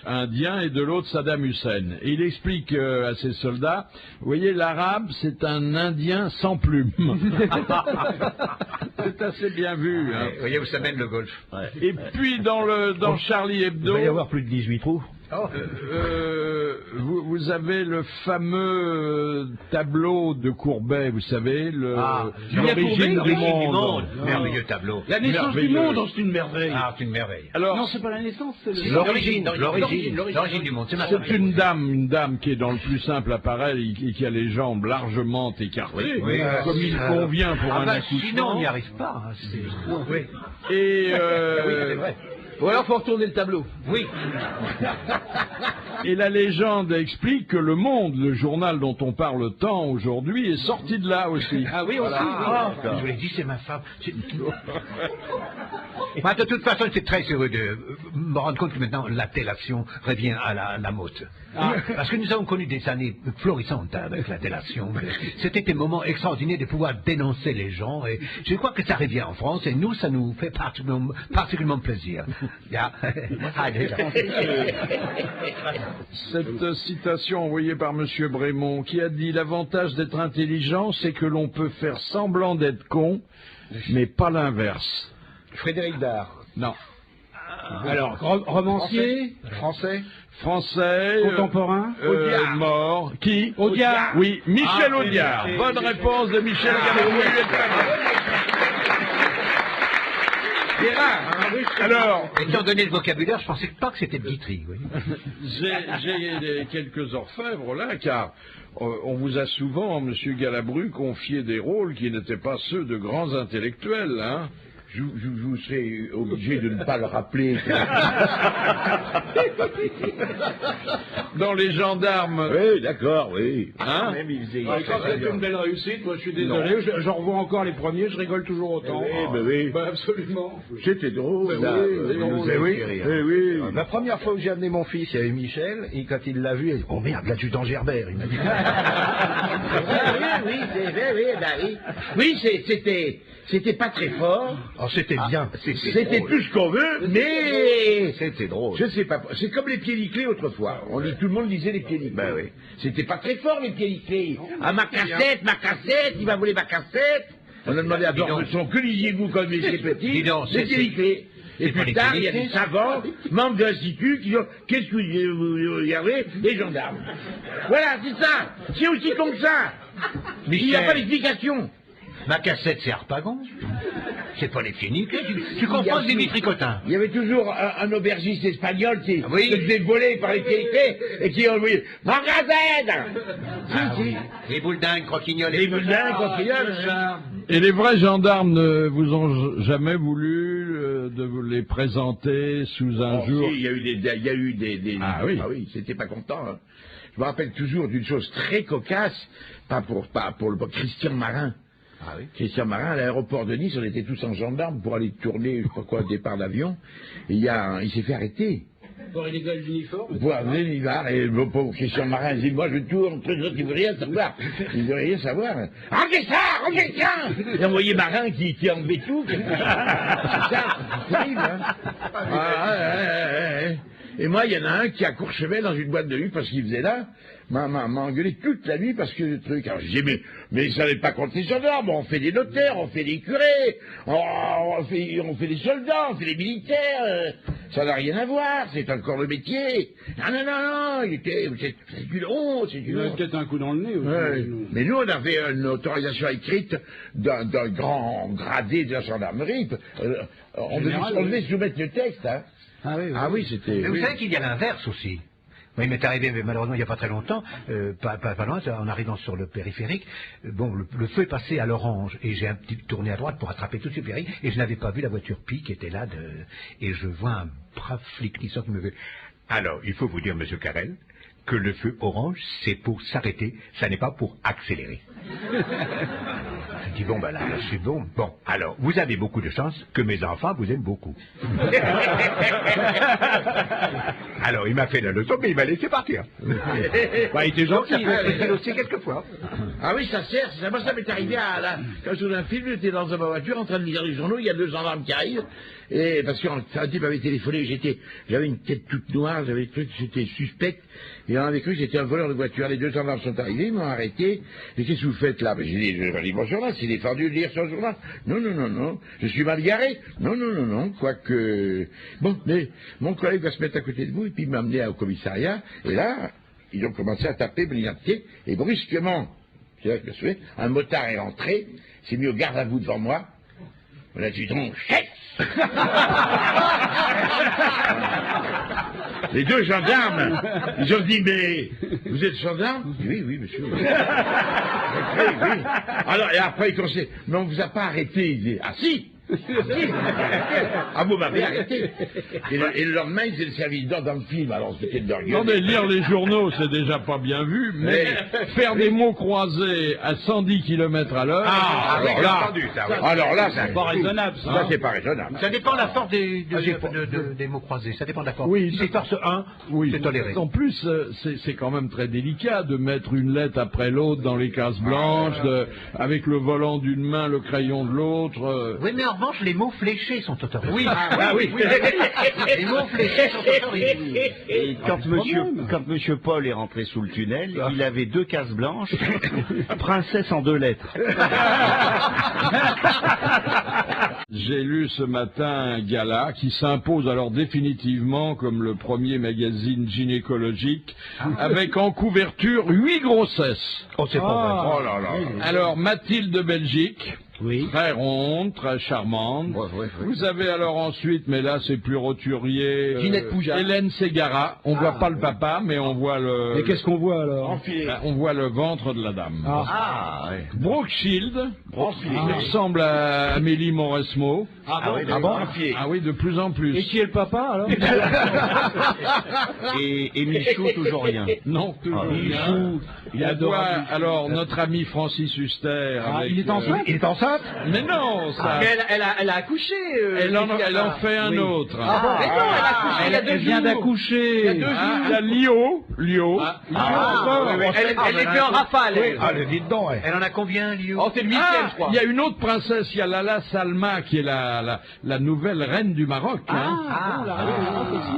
indien et de l'autre Saddam Hussein. Et il explique à ses soldats, vous voyez, l'arabe c'est un indien sans plume. C'est assez bien vu. Hein. Vous voyez où ça mène le golf. Ouais. Et puis dans Charlie Hebdo... Il va y avoir plus de 18 trous. Vous avez le fameux tableau de Courbet, vous savez, l'origine du monde. Merveilleux tableau. La naissance du monde, c'est une merveille. Ah, c'est une merveille. Alors, Non, c'est pas la naissance, c'est L'origine du monde. c'est une dame qui est dans le plus simple appareil et qui a les jambes largement écartées, Oui, comme il convient pour un accouchement. Sinon, on n'y arrive pas. Hein, oui. Et, Oui, c'est vrai. Ou alors faut retourner le tableau. Oui. et la légende explique que Le Monde, le journal dont on parle tant aujourd'hui, est sorti de là aussi. Ah oui, aussi. Je vous l'ai dit, c'est ma femme. Bah, de toute façon, c'est très heureux de me rendre compte que maintenant la délation revient à la mode. Parce que nous avons connu des années florissantes avec la délation. C'était des moments extraordinaires de pouvoir dénoncer les gens. Et je crois que ça revient en France et nous, ça nous fait particulièrement plaisir. Cette citation envoyée par M. Brémond qui a dit « L'avantage d'être intelligent, c'est que l'on peut faire semblant d'être con, mais pas l'inverse. » Frédéric Dard. Non. Alors, romancier, Français. contemporain, mort. Qui? Audiard. Oui, Michel Audiard. Bonne réponse de Michel Galabru. C'est rare. Alors, étant donné le vocabulaire, je pensais pas que c'était Guitry. Oui. j'ai quelques orfèvres là, car on vous a souvent, Monsieur Galabru, confié des rôles qui n'étaient pas ceux de grands intellectuels, hein. Je vous serai obligé de ne pas le rappeler. Dans Les Gendarmes. Oui, d'accord, oui. Hein? Même il faisait... c'est une belle réussite, moi je suis désolé, j'en revois encore les premiers, je rigole toujours autant. Oui. Absolument. C'était drôle. Oui. La première fois où j'ai amené mon fils, il y avait Michel, et quand il l'a vu, il a dit « Oh merde, l'adjudant Gerbert !» Il m'a dit. Oui, c'était pas très fort. Oh, c'était bien. C'était tout ce qu'on veut, mais c'était drôle. je sais pas. C'est comme les pieds nickelés autrefois. Tout le monde disait les pieds nickelés. Ben oui. C'était pas très fort les pieds nickelés. Ah, ma cassette, il va voler ma cassette. On a demandé à Dormeson, que lisiez-vous quand vous étiez petit? Dis donc, les pieds nickelés. Et plus tard, il y a des savants, membres de l'Institut, qui disent qu'est-ce que vous regardez? Les gendarmes. Voilà, c'est ça. C'est aussi comme ça. Il n'y a pas d'explication. Ma cassette, c'est Harpagon. C'est pas les pieds nickelés. Tu comprends, Dimitri Cotin? Il y avait toujours un aubergiste espagnol qui Oui. se faisait voler par les pieds nickelés et qui envoyait « Magasin !» Si. Les boules dingues, croquignoles. Les boules dingues, croquignoles. Et les vrais gendarmes ne vous ont jamais voulu de vous les présenter sous un jour? Si, il y a eu des... Ah oui. Ah oui, c'était pas content. Hein. Je me rappelle toujours d'une chose très cocasse, pas pour le Christian Marin. Ah oui. Christian Marin, à l'aéroport de Nice, on était tous en gendarme pour aller tourner, je sais pas quoi, au départ d'avion. Et il s'est fait arrêter. Pour illégal d'uniforme. Voilà, il va, et le pauvre Christian Marin dit, moi je tourne, tout ça, tu veux rien savoir. Il veut rien savoir. Rendez ça! Et envoyé Marin qui enlevait tout. C'est ça, c'est terrible, hein. Et moi, il y en a un qui a Courchevel dans une boîte de nuit parce qu'il faisait là, m'a engueulé toute la nuit parce que le truc. Alors je disais, mais ça n'est pas contre les gendarmes, on fait des notaires, on fait des curés, on fait des soldats, on fait des militaires. ça n'a rien à voir, c'est encore le métier. Non, c'est une honte, c'est Il une a honte. peut-être un coup dans le nez aussi. Ouais. Mais nous, on avait une autorisation écrite d'un grand gradé de la gendarmerie. On devait soumettre le texte, hein. Ah oui, c'était... Mais vous savez qu'il y a l'inverse aussi. Oui, il m'est arrivé, mais malheureusement, il n'y a pas très longtemps, pas loin, en arrivant sur le périphérique, le feu est passé à l'orange, et j'ai un petit tourné à droite pour attraper tout ce périphérique, et je n'avais pas vu la voiture Pi qui était là, et je vois un brave flic qui sort qui me fait « Alors, il faut vous dire, monsieur Carrel, que le feu orange, c'est pour s'arrêter, ça n'est pas pour accélérer. » Je dis, bon, ben là, je suis bon. Bon, alors, vous avez beaucoup de chance que mes enfants vous aiment beaucoup. Alors, il m'a fait la leçon, mais il m'a laissé partir. Bah, il était gentil, il m'a fait aussi quelquefois. Ah oui, ça sert. Moi, ça m'est arrivé quand je faisais un film, j'étais dans ma voiture en train de lire les journaux, il y a 2 gendarmes qui arrivent, et parce qu'un type m'avait téléphoné, j'avais une tête toute noire, j'avais cru que j'étais suspect, et on avait cru que j'étais un voleur de voiture. Les 2 gendarmes sont arrivés, ils m'ont arrêté, et qu'est-ce que vous faites là? Ben, j'ai dit, je vais lire mon journal, c'est défendu de lire son journal. Non, je suis mal garé. Non, quoique... Bon, mais mon collègue va se mettre à côté de vous, et puis il m'a amené au commissariat, et là, ils ont commencé à taper mon identité, et brusquement, c'est là que je me souviens, un motard est rentré, s'est mis au garde à vous devant moi, on a dit donc, chef. Les 2 gendarmes, ils ont dit, mais vous êtes gendarme? Oui, monsieur. Oui. Alors, et après, ils commençaient, mais on vous a pas arrêté. Il dit, ah si. Ah, vous m'avez arrêté. Et le lendemain, ils étaient servis d'or dans le film, alors c'était de leur gueule. Non mais lire les journaux, c'est déjà pas bien vu, mais faire des mots croisés à 110 km à l'heure... Alors là, c'est pas raisonnable, ça. Ça, c'est pas raisonnable. Ça dépend de la force des mots croisés, ça dépend de la force. Oui, si force 1, c'est toléré. En plus, c'est quand même très délicat de mettre une lettre après l'autre dans les cases blanches, avec le volant d'une main, le crayon de l'autre... Oui, mais en revanche, les mots fléchés sont autorisés. Oui, Les mots fléchés sont autorisés. Et quand monsieur Paul est rentré sous le tunnel, il avait 2 cases blanches, princesse en 2 lettres. J'ai lu ce matin un gala qui s'impose alors définitivement comme le premier magazine gynécologique, avec en couverture 8 grossesses. Oh, c'est pas vrai. Oh là là. Alors, Mathilde de Belgique, Oui. très ronde, très charmante. Ouais. Vous avez alors ensuite, mais là c'est plus roturier, Ginette Poujat. Hélène Ségara. On voit pas le papa, mais on voit le... Et qu'est-ce qu'on voit alors? On voit le ventre de la dame. Ouais. Brooke Shield, qui ressemble à Amélie Mauresmo. Ah oui, de plus en plus. Et qui est le papa alors? Et Michou, toujours rien. Non, toujours rien. Il On adore. voit alors notre ami Francis Huster. avec, il est enceinte? Il est enceinte? Mais non, ça... Elle a accouché. Elle en fait un autre. Mais non, elle a accouché il y a 2 jours. Elle vient d'accoucher. Il y a 2 jours. Il y a Lio. Elle est fait en rafale. elle. Ah, le dites donc, elle en a combien, Lio? Oh, c'est le 8e, je crois. Il y a une autre princesse, il y a Lala Salma, qui est la nouvelle reine du Maroc.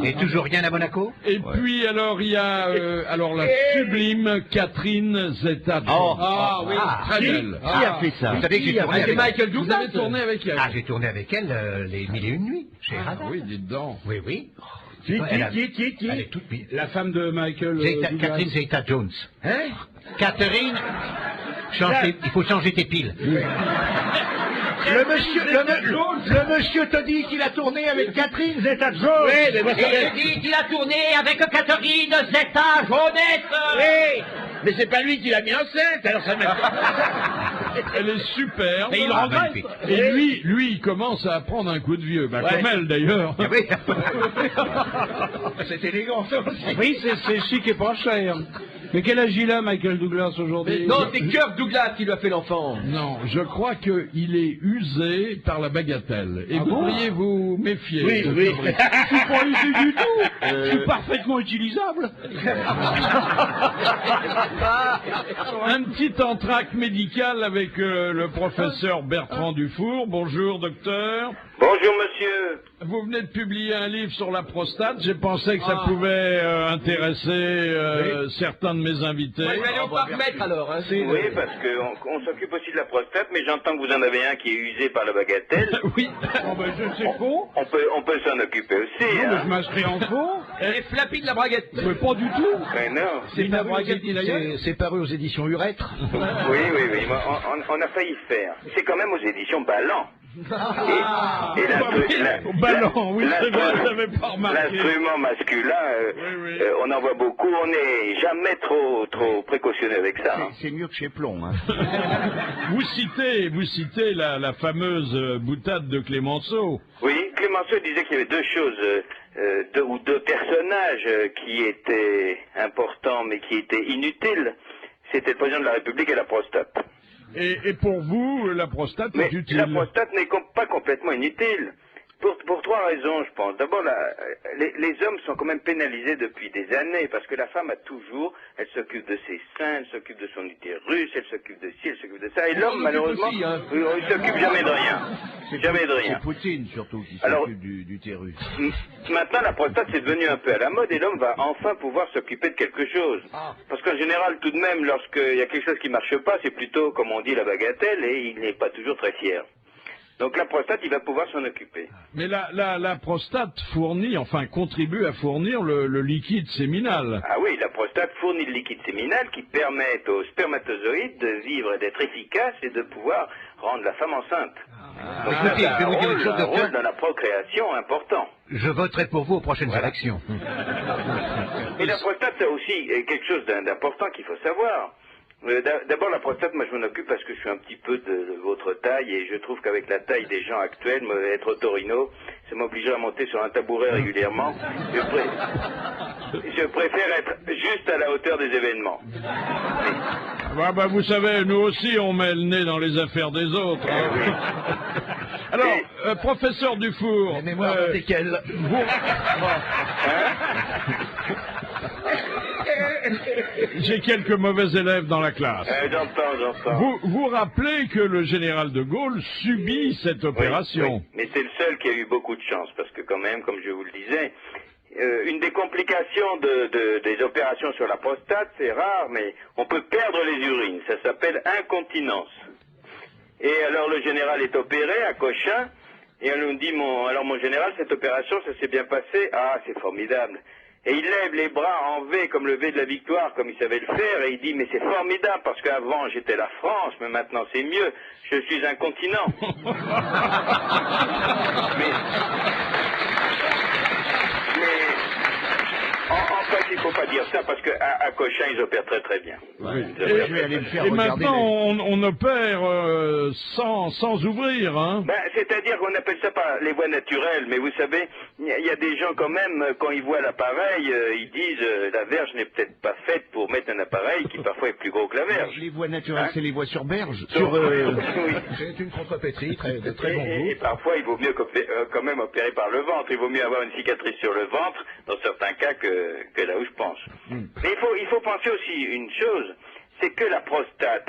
Et toujours rien à Monaco? Et puis alors il y a la sublime Catherine Zeta-Jones. Oui. Très belle. Qui a fait ça? Vous savez que j'ai tourné avec Michael Vous Douglas. avez tourné avec elle? Ah, j'ai tourné avec elle les 1001 nuits, chez Radar. Oui, dites donc. Oui. Qui Elle est toute belle. La femme de Michael Douglas. Catherine Zeta-Jones. Hein? Catherine, il faut changer tes piles. Le monsieur te dit qu'il a tourné avec Catherine Zeta-Jones. Oui, mais moi, ça Et il dit qu'il a tourné avec Catherine Zeta-Jones. Oui, mais c'est pas lui qui l'a mis enceinte, alors ça m'intéresse. Elle est superbe. Et il le regrette. Et lui, il commence à prendre un coup de vieux. Bah, Ouais. comme elle, d'ailleurs. Oui. C'est élégant, ça aussi. Oui, c'est chic et pas cher. Mais quel âge il a, Michael Douglas, aujourd'hui? Non, c'est Kirk Douglas qui lui a fait l'enfant. Non, je crois qu'il est usé par la bagatelle. Et vous bon devriez vous méfier. Oui. Je suis pas usé du tout. Je suis parfaitement utilisable. Un petit entracte médical avec le professeur Bertrand Dufour. Bonjour, docteur. Bonjour monsieur. vous venez de publier un livre sur la prostate. J'ai pensé que ça pouvait intéresser certains de mes invités. Ouais, allez, on va remettre alors. Hein, oui, parce qu'on s'occupe aussi de la prostate, mais j'entends que vous en avez un qui est usé par la bagatelle. Oui. Oh, ben, je sais faux. On peut s'en occuper aussi. Non, hein. mais je m'inscris en faux. Et Flappy de la braguette. Mais pas du tout. Mais non. C'est la braguette d'ailleurs. C'est paru aux éditions Urètre. Oui. On a failli faire. C'est quand même aux éditions Ballant. L'instrument masculin, on en voit beaucoup, on n'est jamais trop précautionneux avec ça. Hein. C'est mieux que chez Plomb. Hein. Vous citez la fameuse boutade de Clémenceau. Oui, Clémenceau disait qu'il y avait deux choses, deux personnages qui étaient importants mais qui étaient inutiles. C'était le président de la République et la prostate. Et pour vous, la prostate est utile? La prostate n'est pas complètement inutile. Pour trois raisons, je pense. D'abord, les hommes sont quand même pénalisés depuis des années, parce que la femme a toujours, elle s'occupe de ses seins, elle s'occupe de son utérus, elle s'occupe de ci, elle s'occupe de ça. Et l'homme, malheureusement, il s'occupe jamais de rien. Jamais de rien. C'est Poutine, surtout, qui s'occupe du utérus. Maintenant, la prostate, c'est devenu un peu à la mode, et l'homme va enfin pouvoir s'occuper de quelque chose. Parce qu'en général, tout de même, lorsqu'il y a quelque chose qui marche pas, c'est plutôt, comme on dit, la bagatelle, et il n'est pas toujours très fier. Donc la prostate, il va pouvoir s'en occuper. Mais la prostate contribue à fournir le liquide séminal. Ah oui, la prostate fournit le liquide séminal qui permet aux spermatozoïdes de vivre et d'être efficaces et de pouvoir rendre la femme enceinte. Donc ça, c'est un rôle dans la procréation important. Je voterai pour vous aux prochaines élections. Et la prostate, c'est aussi quelque chose d'important qu'il faut savoir. D'abord, la prostate, moi je m'en occupe parce que je suis un petit peu de votre taille et je trouve qu'avec la taille des gens actuels, être Torino, ça m'obligerait à monter sur un tabouret régulièrement. Je préfère être juste à la hauteur des événements. Vous savez, nous aussi on met le nez dans les affaires des autres. Hein. Alors, professeur Dufour, j'ai quelques mauvais élèves dans la classe. J'entends. Vous rappelez que le général de Gaulle subit cette opération. Oui, mais c'est le seul qui a eu beaucoup de chance, parce que quand même, comme je vous le disais, une des complications des opérations sur la prostate, c'est rare, mais on peut perdre les urines. Ça s'appelle incontinence. Et alors le général est opéré à Cochin, et on nous dit, alors mon général, cette opération, ça s'est bien passé. Ah, c'est formidable. Et il lève les bras en V comme le V de la victoire, comme il savait le faire, et il dit, mais c'est formidable, parce qu'avant j'étais la France, mais maintenant c'est mieux, je suis incontinent. mais en fait, il ne faut pas dire ça, parce qu'à Cochin, ils opèrent très très bien. Oui. Et maintenant, on opère sans ouvrir, hein. C'est-à-dire qu'on appelle ça pas les voies naturelles, mais vous savez, il y a des gens quand même, quand ils voient l'appareil, ils disent la verge n'est peut-être pas faite pour mettre un appareil qui parfois est plus gros que la verge. Les voies naturelles, c'est les voies sur berge. Oui. C'est une contrepétrie de très bon goût. Et parfois, il vaut mieux quand même opérer par le ventre. Il vaut mieux avoir une cicatrice sur le ventre, dans certains cas, que là où je pense. Mais il faut penser aussi une chose, c'est que la prostate,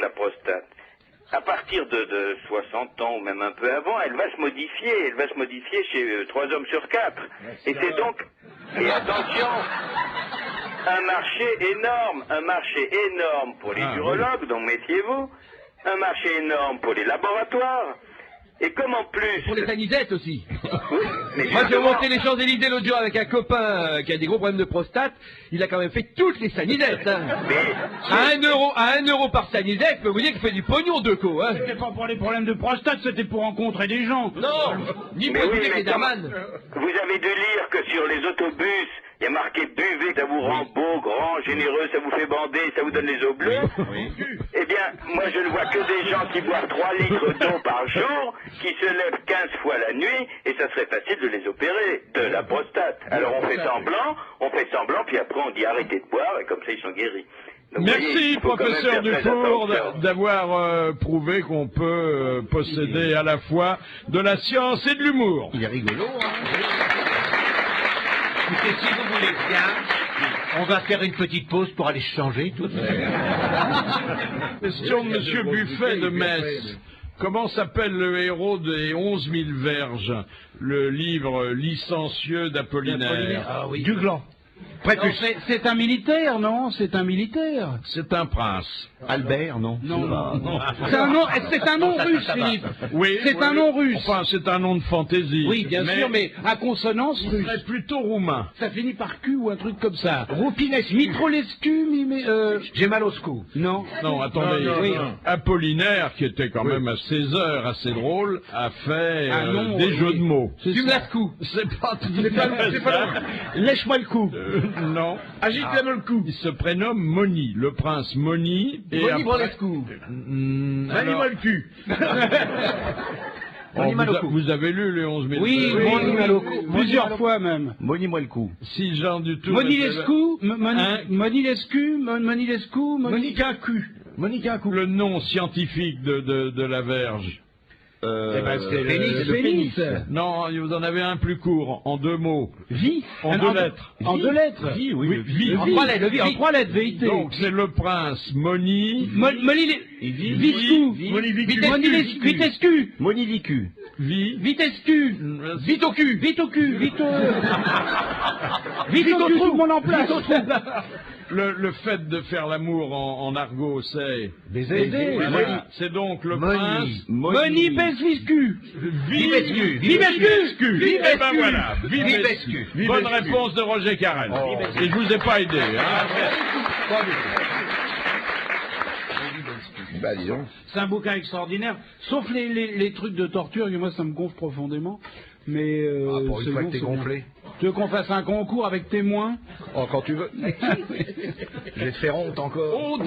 à partir de 60 ans ou même un peu avant, elle va se modifier chez 3 hommes sur 4. Et c'est donc, et attention, un marché énorme pour les urologues, donc méfiez-vous, un marché énorme pour les laboratoires. Et comme en plus... Pour les sanisettes aussi. Mais moi j'ai monté les Champs-Élysées l'autre jour avec un copain qui a des gros problèmes de prostate, il a quand même fait toutes les sanisettes. Hein. À 1 euro par sanisette, je peux vous dire qu'il fait du pognon de co. Hein. C'était pas pour les problèmes de prostate, c'était pour rencontrer des gens. Non, ni pour écouter les daman. Vous avez dû lire que sur les autobus, il y a marqué buvez, ça vous rend beau, grand, généreux, ça vous fait bander, ça vous donne les os bleus. Eh bien, moi je ne vois que des gens qui boivent 3 litres d'eau par jour, qui se lèvent 15 fois la nuit, et ça serait facile de les opérer de la prostate. Alors on fait semblant, puis après on dit arrêtez de boire, et comme ça ils sont guéris. Donc, merci, professeur Dufour, d'avoir prouvé qu'on peut posséder à la fois de la science et de l'humour. Il est rigolo, hein. Écoutez, si vous voulez bien, on va faire une petite pause pour aller se changer tout de suite. Question de Monsieur Buffet de Metz. Comment s'appelle le héros des 11 000 verges, le livre licencieux d'Apollinaire? Ah oui. Duglan. Non, c'est un militaire, non? C'est un militaire. C'est un prince. Albert, non. Non. C'est un nom russe, Philippe. Oui. C'est un nom russe. Enfin, c'est un nom de fantaisie. Oui, bien sûr, mais à consonance il russe. serait plutôt roumain. Ça finit par Q ou un truc comme ça. Roupinescu. Mitrolescu, Gemaloscu. Non. Non, attendez. Non, oui. Apollinaire, qui était quand même à 16 heures assez drôle, a fait non, des jeux de mots. Tumlascu. C'est pas tout C'est pas ça. Lèche-moi le cou. Non. Agite-moi le cou. Il se prénomme Moni, le prince Moni. Et Moni après- Brolescu. Manie-moi le cul. Oh, vous avez lu les 11 000 Oui, verges? plusieurs fois même. Monnie-moi le coup. Si Jean du Tour... Monilescu, Hein Monilescu, Monique un cul. Monique un cou. Le nom scientifique de la verge. c'est Pénis. le pénis. Non, vous en avez un plus court, en 2 mots. Vie. En 2 lettres. En 2 lettres. Vie, oui. Vie. En 3 lettres, en 3 lettres, VIT. Donc c'est le prince Moni, Viscu. Vitescu. Monilicu. Vie, Vite au cul. Vite au cul, tout le monde en place. le fait de faire l'amour en argot, c'est... Baiser. Voilà. C'est donc le prince... Moni Pesviscu. Vivescu. Vivescu. Eh ben voilà, Vivescu. Bonne réponse de Roger Carrel. Et je vous ai pas aidé, hein. Bah, dis donc. C'est un bouquin extraordinaire, sauf les trucs de torture, et moi ça me gonfle profondément. Mais Pour une fois que t'es gonflé. Tu veux qu'on fasse un concours avec témoins? Oh, quand tu veux. Je vais te faire honte encore. Oh,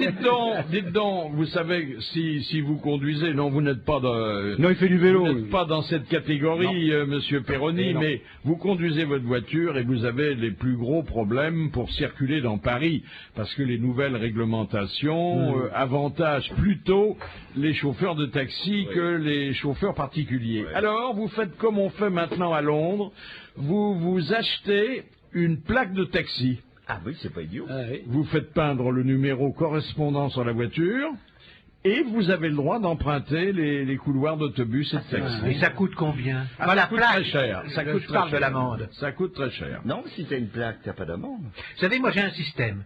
dites donc, vous savez, si vous conduisez, non, vous n'êtes pas dans... Non, il fait du vélo. Vous n'êtes pas dans cette catégorie, Monsieur Perroni, mais vous conduisez votre voiture et vous avez les plus gros problèmes pour circuler dans Paris, parce que les nouvelles réglementations avantagent plutôt les chauffeurs de taxi que les chauffeurs particuliers. Alors, vous faites comme on fait maintenant à Londres, vous achetez une plaque de taxi. Ah oui, c'est pas idiot. Vous faites peindre le numéro correspondant sur la voiture, et vous avez le droit d'emprunter les couloirs d'autobus et de taxi. Et ça coûte combien? Ah, ça coûte très cher. Je parle de l'amende. Ça coûte très cher. Non, si t'as une plaque, t'as pas d'amende. Vous savez, moi j'ai un système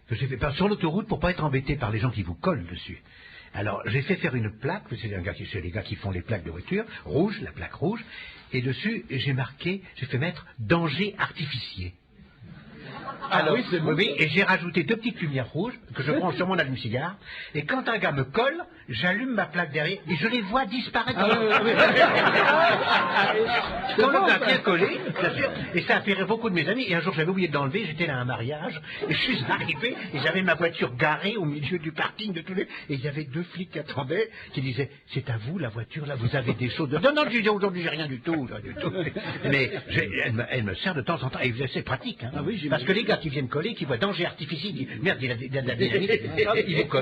que j'ai fait sur l'autoroute pour pas être embêté par les gens qui vous collent dessus. Alors, j'ai fait faire une plaque, c'est les gars qui font les plaques de voiture, rouge, la plaque rouge, et dessus, j'ai fait mettre danger artificier. Alors, oui, et j'ai rajouté 2 petites lumières rouges que je branche sur mon allume-cigare, et quand un gars me colle, j'allume ma plaque derrière et je les vois disparaître. Quand le gars bien collé, bien sûr, et ça a fait rire beaucoup de mes amis. Et un jour, j'avais oublié de l'enlever, j'étais à un mariage, et je suis arrivé, et j'avais ma voiture garée au milieu du parking de tous les... Et il y avait 2 flics qui attendaient, qui disaient, c'est à vous la voiture, là, vous avez des choses de... Non, je disais, aujourd'hui, j'ai rien du tout, Mais elle me sert de temps en temps, et c'est pratique, hein, parce que les gars qui viennent coller, qui voient danger artificiel, ils disent, merde, il a de la dynamite,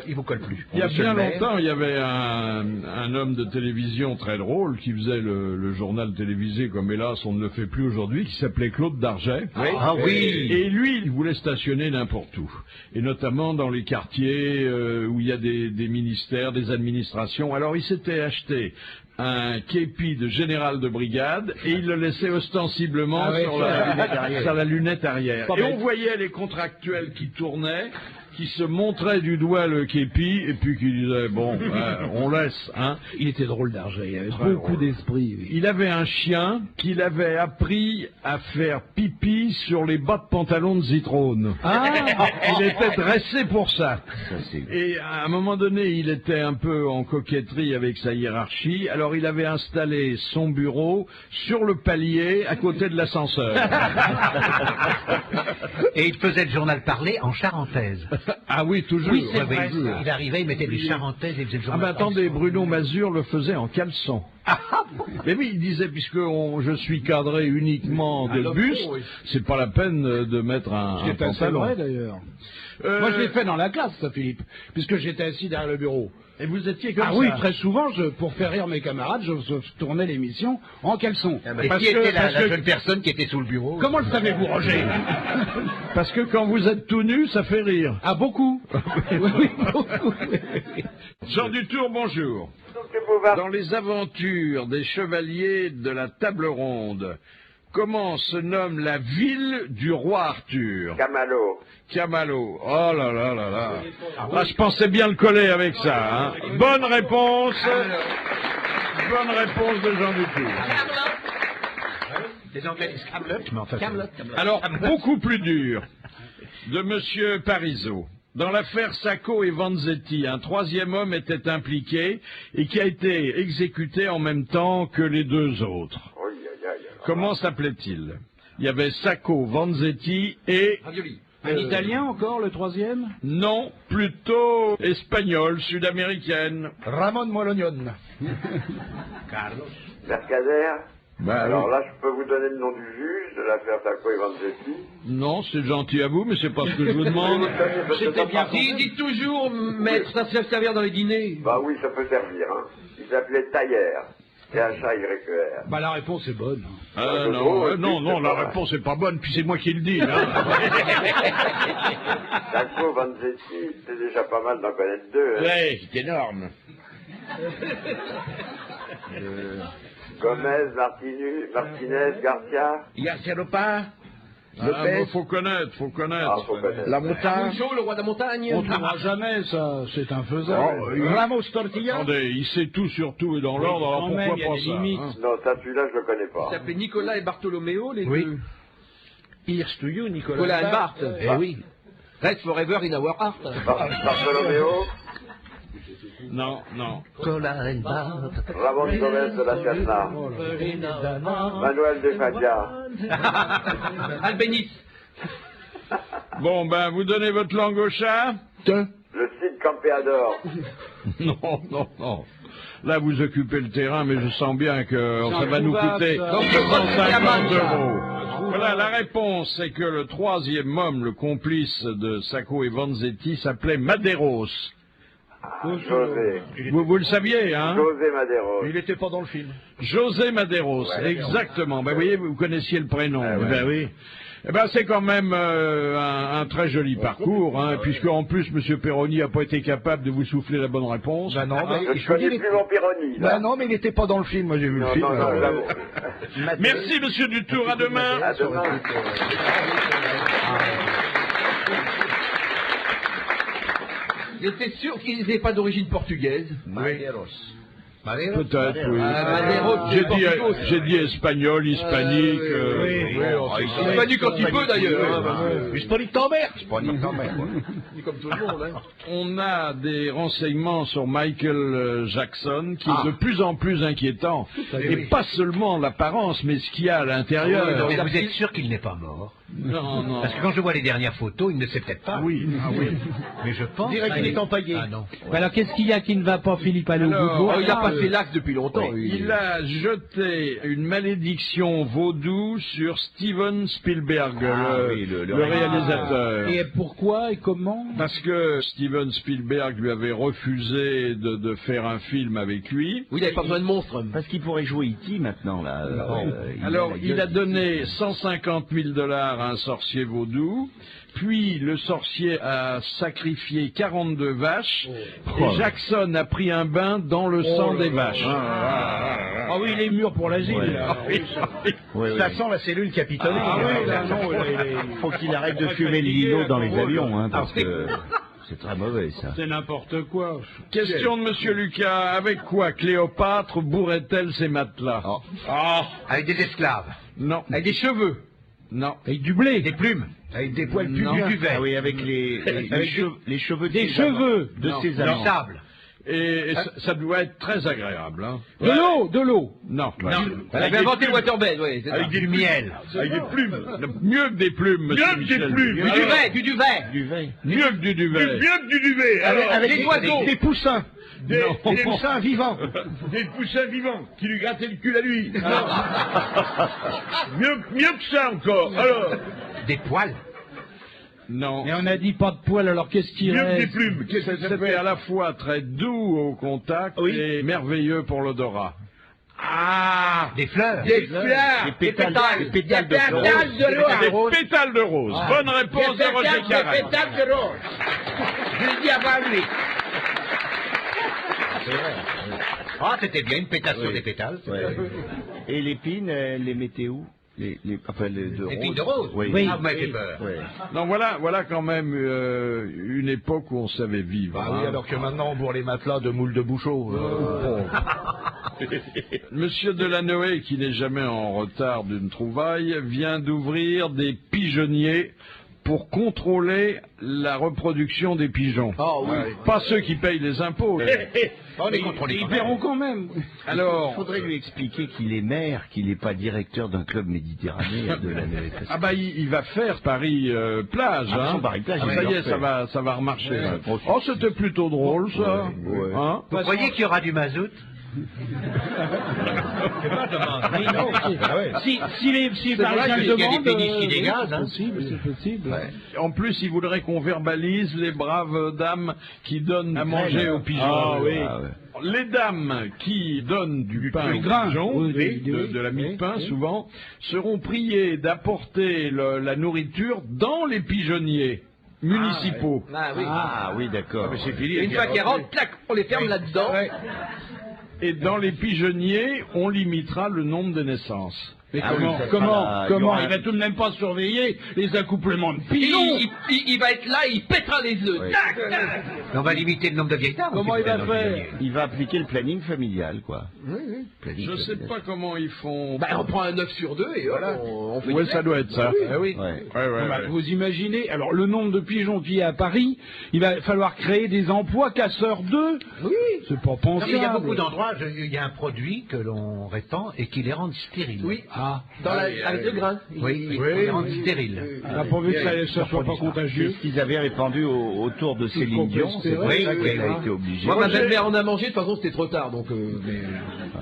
il vous colle plus. Il y a bien longtemps, il y avait un homme de télévision très drôle qui faisait le journal télévisé, comme hélas on ne le fait plus aujourd'hui, qui s'appelait Claude Darget. Ah oui. Et lui, il voulait stationner n'importe où. Et notamment dans les quartiers où il y a des ministères, des administrations. Alors il s'était acheté un képi de général de brigade et il le laissait ostensiblement sur la lunette arrière. Et on voyait les contractuels qui tournaient, qui se montraient du doigt le képi et puis qui disaient bon, on laisse. Hein. Il était drôle Darget, il avait beaucoup d'esprit. Il avait un chien qu'il avait appris à faire pipi sur les bas de pantalon de Zitrone. Il était dressé pour ça. Et à un moment donné, il était un peu en coquetterie avec sa hiérarchie, alors il avait installé son bureau sur le palier à côté de l'ascenseur. Et il faisait le journal parlé en charentaise. Ah oui, toujours. Oui, c'est vrai. Il arrivait, il mettait des charentaises et il faisait le journal. Ah ben attendez, Bruno Mazur le faisait en caleçon. Mais oui, il disait, puisque je suis cadré uniquement de buste, c'est pas la peine de mettre un pantalon. C'est vrai d'ailleurs. Moi je l'ai fait dans la classe, ça, Philippe, puisque j'étais assis derrière le bureau. Et vous étiez comme ça? Ah oui, très souvent, pour faire rire mes camarades, je tournais l'émission en caleçon. Et qui était la jeune personne qui était sous le bureau? Comment le savez-vous, Roger? Parce que quand vous êtes tout nu, ça fait rire. Ah, beaucoup. Oui, beaucoup. Jean Dutour, bonjour. Dans les aventures des chevaliers de la table ronde, comment se nomme la ville du roi Arthur? Camelot. Camelot. Oh là là là là. Ah, je pensais bien le coller avec ça. Hein. Bonne réponse. Bonne réponse de Jean Dutour. Les Anglais disent Camelot, mais enfin... Alors, beaucoup plus dur, de Monsieur Parisot. Dans l'affaire Sacco et Vanzetti, un troisième homme était impliqué et qui a été exécuté en même temps que les deux autres. Comment s'appelait-il? Il y avait Sacco, Vanzetti et... Un Italien encore, le troisième? Non, plutôt espagnol, sud-américaine. Ramon Molognon. Carlos. Mercader. Bah, Alors oui. là, je peux vous donner le nom du juge de l'affaire Sacco et Vanzetti. Non, c'est gentil à vous, mais c'est pas ce que je vous demande. C'était bien. Dites toujours, maître, ça se servir dans les dîners. Bah oui, ça peut servir, hein. Il s'appelait Taillère. T-H-A-Y-E-R. Bah la réponse est bonne. Ah, non, la réponse est pas bonne, puis c'est moi qui le dis. Hein. Sacco, Vanzetti, c'est déjà pas mal d'en connaître deux. Hein. Ouais, c'est énorme. Gomez, Martinez, Garcia. Garcia Lopin, Ah, Lopez, faut connaître. Ah, faut connaître. La Montagne. Moncho, le roi de la montagne. On ne trouvera jamais ça, c'est infaisable. Ramos Tortilla. Attendez, il sait tout sur tout et dans l'ordre, alors quand pourquoi même, il y a pas des ça limites. hein? Non, ça, celui-là, je le connais Il pas. s'appelait Nicolas et Bartholoméo, les Oui. deux. Here's to you, Nicolas. Nicolas et Bart. Eh oui. Reste forever in our heart. Bartholoméo, Non. Ramon Gomez de la Serna, Manuel de Fadia. Albéniz. Bon, ben, vous donnez votre langue au chat? Le Cid Campéador. Non. Là, vous occupez le terrain, mais je sens bien que ça va nous coûter Donc, 150 €. Voilà, la réponse, c'est que le troisième homme, le complice de Sacco et Vanzetti, s'appelait Madeiros. José. Vous le saviez, hein? José Madeiros. Il n'était pas dans le film. José Madeiros, exactement. Ben, vous voyez, vous connaissiez le prénom. Ben oui. Eh ben, c'est quand même un très joli parcours, hein, puisque en plus, M. Perroni n'a pas été capable de vous souffler la bonne réponse. Ben non, mais Je connais plus mon Pironi, là. Ben non, mais il n'était pas dans le film. Moi, j'ai vu le Non, film. non, alors, j'avoue. Merci, M. Dutour, à demain. À demain. J'étais sûr qu'ils n'étaient pas d'origine portugaise. Peut-être, oui. Madeiros, c'est Portugal. J'ai dit espagnol, hispanique. Il m'a dit quand il peut d'ailleurs. Hispanique ta mère. Hispanique ta mère. Comme tout le monde. Hein. On a des renseignements sur Michael Jackson qui est de plus en plus inquiétant. Et pas seulement l'apparence, mais ce qu'il y a à l'intérieur. Mais vous êtes sûr qu'il n'est pas mort? Non. Parce que quand je vois les dernières photos, il ne sait peut-être pas. Oui. Mais je pense... Dirait qu'il est empaillé. Ah non. Alors qu'est-ce qu'il y a qui ne va pas, Philippe Alou? Alors, Il a passé l'axe depuis longtemps. Il a jeté une malédiction vaudou sur Steven Spielberg, le réalisateur. Et pourquoi et comment? Parce que Steven Spielberg lui avait refusé de faire un film avec lui. Oui, il n'avait pas besoin de monstres. Parce qu'il pourrait jouer E.T. maintenant, là. Alors, il a donné 150 000 $ à un sorcier vaudou, puis le sorcier a sacrifié 42 vaches, et Jackson a pris un bain dans le sang des vaches. Ah oui, il est mûr pour l'asile. Ça sent la cellule capitonnée. Il faut qu'il arrête de fumer le lino dans les avions, hein, parce que c'est très mauvais, ça. C'est n'importe quoi. Question de Monsieur Lucas, avec quoi Cléopâtre bourrait-elle ses matelas? Avec des esclaves. Non. Avec des cheveux. Non. Avec du blé. Des plumes. Avec des poils Non. pubiens. Du Ah oui, avec les cheveux Des cheveux. de Non. ses Du amants. sable. Et ça doit être très agréable. Hein. De l'eau. Non. Elle avait inventé le waterbed, oui. Avec du miel. Avec des plumes. Mieux que des plumes, monsieur Michel. Du duvet, du duvet. Du vin. Mieux que du duvet. que du duvet. Avec des oiseaux. Des poussins. Des poussins vivants. Des poussins vivants qui lui grattaient le cul à lui. mieux que ça encore. Alors, Des poils. Non. Et on a dit pas de poils, alors qu'est-ce qui mieux que des reste? plumes. Qu'est-ce que ça C'était fait à la fois très doux au contact et merveilleux pour l'odorat. Des fleurs. Des fleurs. Des pétales de rose. Des pétales de rose. Bonne réponse de Roger Carrel. de rose. Je l'ai dit avant lui. Ah, c'était bien, une pétasse sur Oui. des pétales. Ouais. Et l'épine, elle les mettait où enfin, les de L'épine rose. de rose. Oui. Ah, vous m'avez fait peur. Ouais. Non, voilà quand même une époque où on savait vivre. Ah oui, hein. alors que maintenant on bourre les matelas de moules de bouchot. Monsieur Delanoë, qui n'est jamais en retard d'une trouvaille, vient d'ouvrir des pigeonniers pour contrôler la reproduction des pigeons. Oh oui. Pas ceux qui payent les impôts. On est contrôlés Ils quand même. paieront quand même. Il Alors, faudrait lui expliquer qu'il est maire, qu'il n'est pas directeur d'un club méditerranéen de l'Amérique. ah bah il va faire Paris plage, Ah, hein. son Paris-Plage, Ah, il ça va y le est, faire. ça va remarcher. Ouais. Oh, c'était plutôt drôle ça. Ouais. Hein Vous croyez qu'il y aura du mazout? Oui, non, si les C'est Parisiens vrai le qu'il y a des demandent, péniches qui dégagent, c'est hein. possible, c'est possible. En plus, il voudrait qu'on verbalise les braves dames qui donnent à manger aux pigeons. Ah oui. Ah, ouais. Les dames qui donnent du pain du aux grain. pigeons, Oui, de la mie de oui, pain oui. souvent, seront priées d'apporter la nourriture dans les pigeonniers municipaux. Ah oui. Ah oui, d'accord. Mais c'est fini. Une fois qu'elles rentrent, clac, on les ferme là-dedans. Et dans les pigeonniers, on limitera le nombre de naissances. Mais Ah oui, ça comment sera- il y aura- il va tout de même pas surveiller les accouplements de pigeons. Il va être là, il pètera les œufs. Oui. Tac, tac. On va limiter le nombre de vieilles dames. Comment il va faire? Il va appliquer le planning familial, quoi. Planning Je ne sais familial. pas comment ils font. Bah, on prend un 9 sur 2 et voilà, on fait Ouais, du ça net. doit être ça. Ah oui. Ouais. Ouais, ouais, Non, bah, ouais. vous imaginez, alors le nombre de pigeons qu'il y a à Paris, il va falloir créer des emplois casseurs d'œufs. Oui. C'est pas Non, pensable. mais il y a beaucoup d'endroits, il y a un produit que l'on répand et qui les rend stériles. Oui. Ah, Avec le grain. Oui, on les rend stériles. on a pourvu que ça soit pas C'est contagieux. ce qu'ils avaient répandu autour de Céline qu'on Dion. peut C'est espérer. pour ça Oui, qu'elle oui, a oui. été obligée. Moi, ma belle-mère en a mangé, de toute façon, c'était trop tard, donc...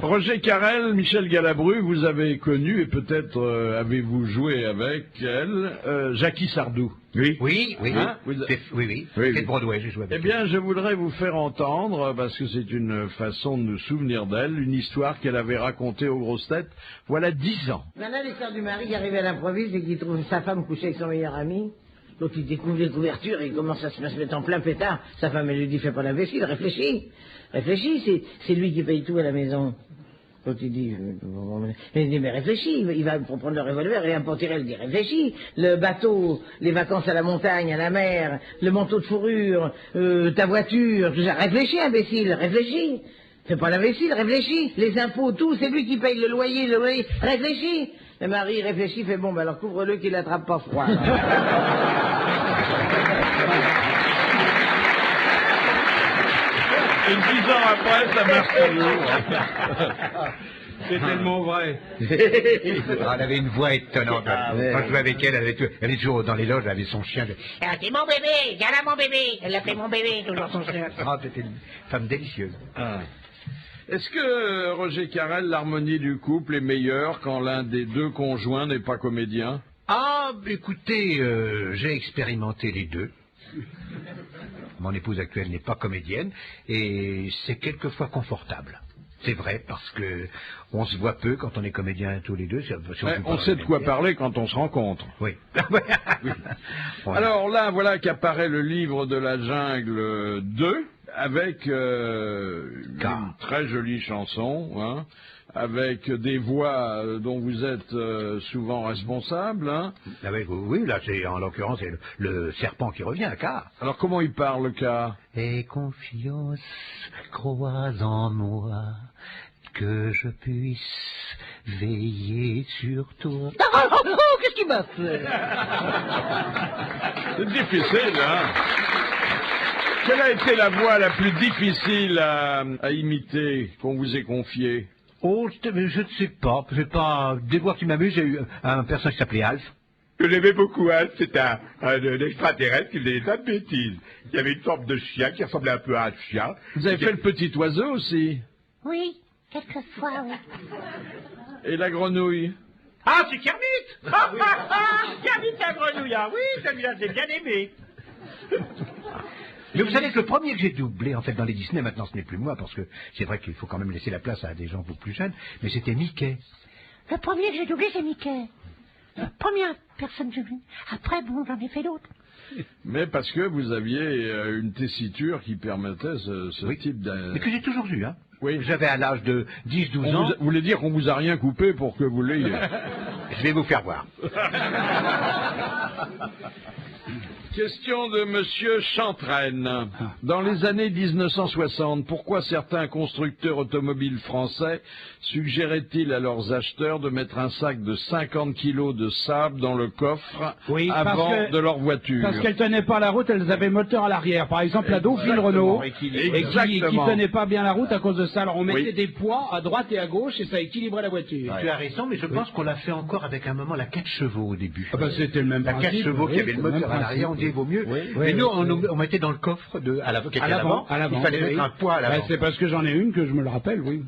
Roger Carrel, Michel Galabru, vous avez connu et peut-être avez-vous joué avec elle, Jackie Sardou. Oui. Oui, oui, Hein oui. Vous- Oui, Oui, C'était oui. de Broadway, j'ai joué avec Eh bien, je voudrais vous faire entendre, parce que c'est une façon de nous souvenir d'elle, une histoire qu'elle avait racontée aux grosses têtes, voilà 10 ans. Maintenant, l'histoire du mari qui arrive à l'improviste et qui trouve sa femme couchée avec son meilleur ami. L'autre, il découvre les couvertures et il commence à se mettre en plein pétard. Sa femme, elle lui dit, fais pas la vaisselle, réfléchis. Réfléchis, c'est lui qui paye tout à la maison. L'autre, il dit, mais réfléchis, il va prendre le revolver et un il dit, réfléchis. Le bateau, les vacances à la montagne, à la mer, le manteau de fourrure, ta voiture, tout ça. Réfléchis, imbécile, réfléchis. Fais pas la vaisselle, réfléchis. Les impôts, tout, c'est lui qui paye le loyer, réfléchis. Le mari réfléchit, fait bon, ben alors couvre-le qu'il attrape pas froid. Et 10 ans après, ça marche toujours. C'est tellement vrai. elle avait une voix étonnante. Quand je jouais avec elle, elle est toujours dans les loges, elle avait son chien. Ah, c'est mon bébé, viens là mon bébé. Elle l'appelait mon bébé, toujours son chien. Ah, c'était une femme délicieuse. Est-ce que, Roger Carrel, l'harmonie du couple est meilleure quand l'un des deux conjoints n'est pas comédien? Ah, écoutez, j'ai expérimenté les deux. Mon épouse actuelle n'est pas comédienne et c'est quelquefois confortable. C'est vrai, parce que on se voit peu quand on est comédien tous les deux. On sait de quoi parler quand on se rencontre. Oui. Oui. Alors là, voilà qu'apparaît le livre de la jungle 2, avec une très jolie chanson, hein, avec des voix dont vous êtes souvent responsable. Hein. Ah oui, là, c'est en l'occurrence c'est le serpent qui revient à Car. Alors comment il parle, le Car? Et confiance, crois en moi, que je puisse veiller sur toi. Oh, qu'est-ce qu'il m'a fait? C'est difficile, hein? Quelle a été la voix la plus difficile à imiter qu'on vous ait confiée? Oh, je ne sais pas. C'est pas des voix qui m'amusent. J'ai eu un personnage qui s'appelait Alf. Je l'aimais beaucoup, hein. C'était un extraterrestre qui faisait des tas de bêtises. Il y avait une forme de chien qui ressemblait un peu à un chien. Vous avez fait le petit oiseau aussi? Oui, quelquefois, oui. Et la grenouille? Ah, c'est Kermit. Kermit la grenouille, ah oui, celui-là, j'ai bien aimé. Mais vous savez que le premier que j'ai doublé, en fait, dans les Disney, maintenant ce n'est plus moi, parce que c'est vrai qu'il faut quand même laisser la place à des gens beaucoup plus jeunes, mais c'était Mickey. Le premier que j'ai doublé, c'est Mickey. La première personne que j'ai vue. Après, bon, j'en ai fait d'autres. Mais parce que vous aviez une tessiture qui permettait ce type d'un... Mais que j'ai toujours eu, hein. Oui. J'avais à l'âge de 10-12 ans. Vous voulez dire qu'on vous a rien coupé pour que vous l'ayez? Je vais vous faire voir. Question de Monsieur Chantraine. Dans les années 1960, pourquoi certains constructeurs automobiles français suggéraient-ils à leurs acheteurs de mettre un sac de 50 kilos de sable dans le coffre avant de leur voiture? Parce qu'elles tenaient pas la route, elles avaient moteur à l'arrière. Par exemple, la Dauphine Renault, et qui tenait pas bien la route à cause de ça. Alors on mettait des poids à droite et à gauche et ça équilibrait la voiture. Tu as raison, mais je pense qu'on l'a fait encore avec un moment la 4 chevaux au début. Ah bah c'était le même principe. La 4 chevaux qui avait le moteur à l'arrière, on dit il vaut mieux. Mais nous, on mettait dans le coffre à l'avant. Il fallait mettre un poids à l'avant. C'est parce que j'en ai une que je me le rappelle, oui.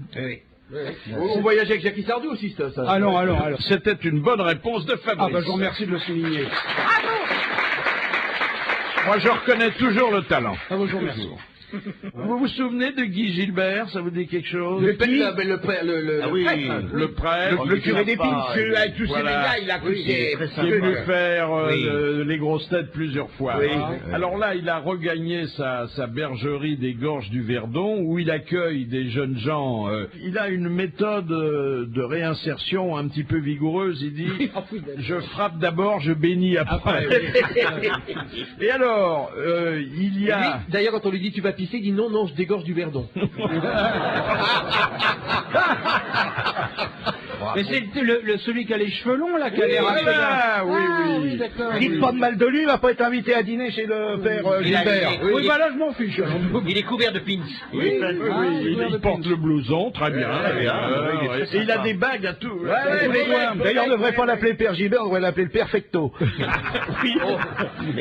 On voyageait avec Jackie Sardou aussi, ça. Alors. C'était une bonne réponse de Fabrice. Ah bah je vous remercie de le souligner. Moi, je reconnais toujours le talent. Ah bah je vous remercie. Vous vous souvenez de Guy Gilbert? Ça vous dit quelque chose? Le prêtre. Le curé d'Épine, avec tous ces médailles, il a qui est venu faire les grosses têtes plusieurs fois. Alors là, il a regagné sa bergerie des Gorges du Verdon, où il accueille des jeunes gens. Il a une méthode de réinsertion un petit peu vigoureuse. Il dit, je frappe d'abord, je bénis après. Et alors, il y a... D'ailleurs, quand on lui dit, tu vas pisser, il dit non, je dégorge du Verdon. Mais c'est celui qui a les cheveux longs, là, qui a l'air oui, d'accord. Dites pas de mal de lui, il va pas être invité à dîner chez le père Gilbert. Oui, bah là, je m'en fiche. Il est couvert de pins. Il porte le blouson, très bien. Et il a des bagues à tout. D'ailleurs, on ne devrait pas l'appeler père Gilbert, on devrait l'appeler le perfecto.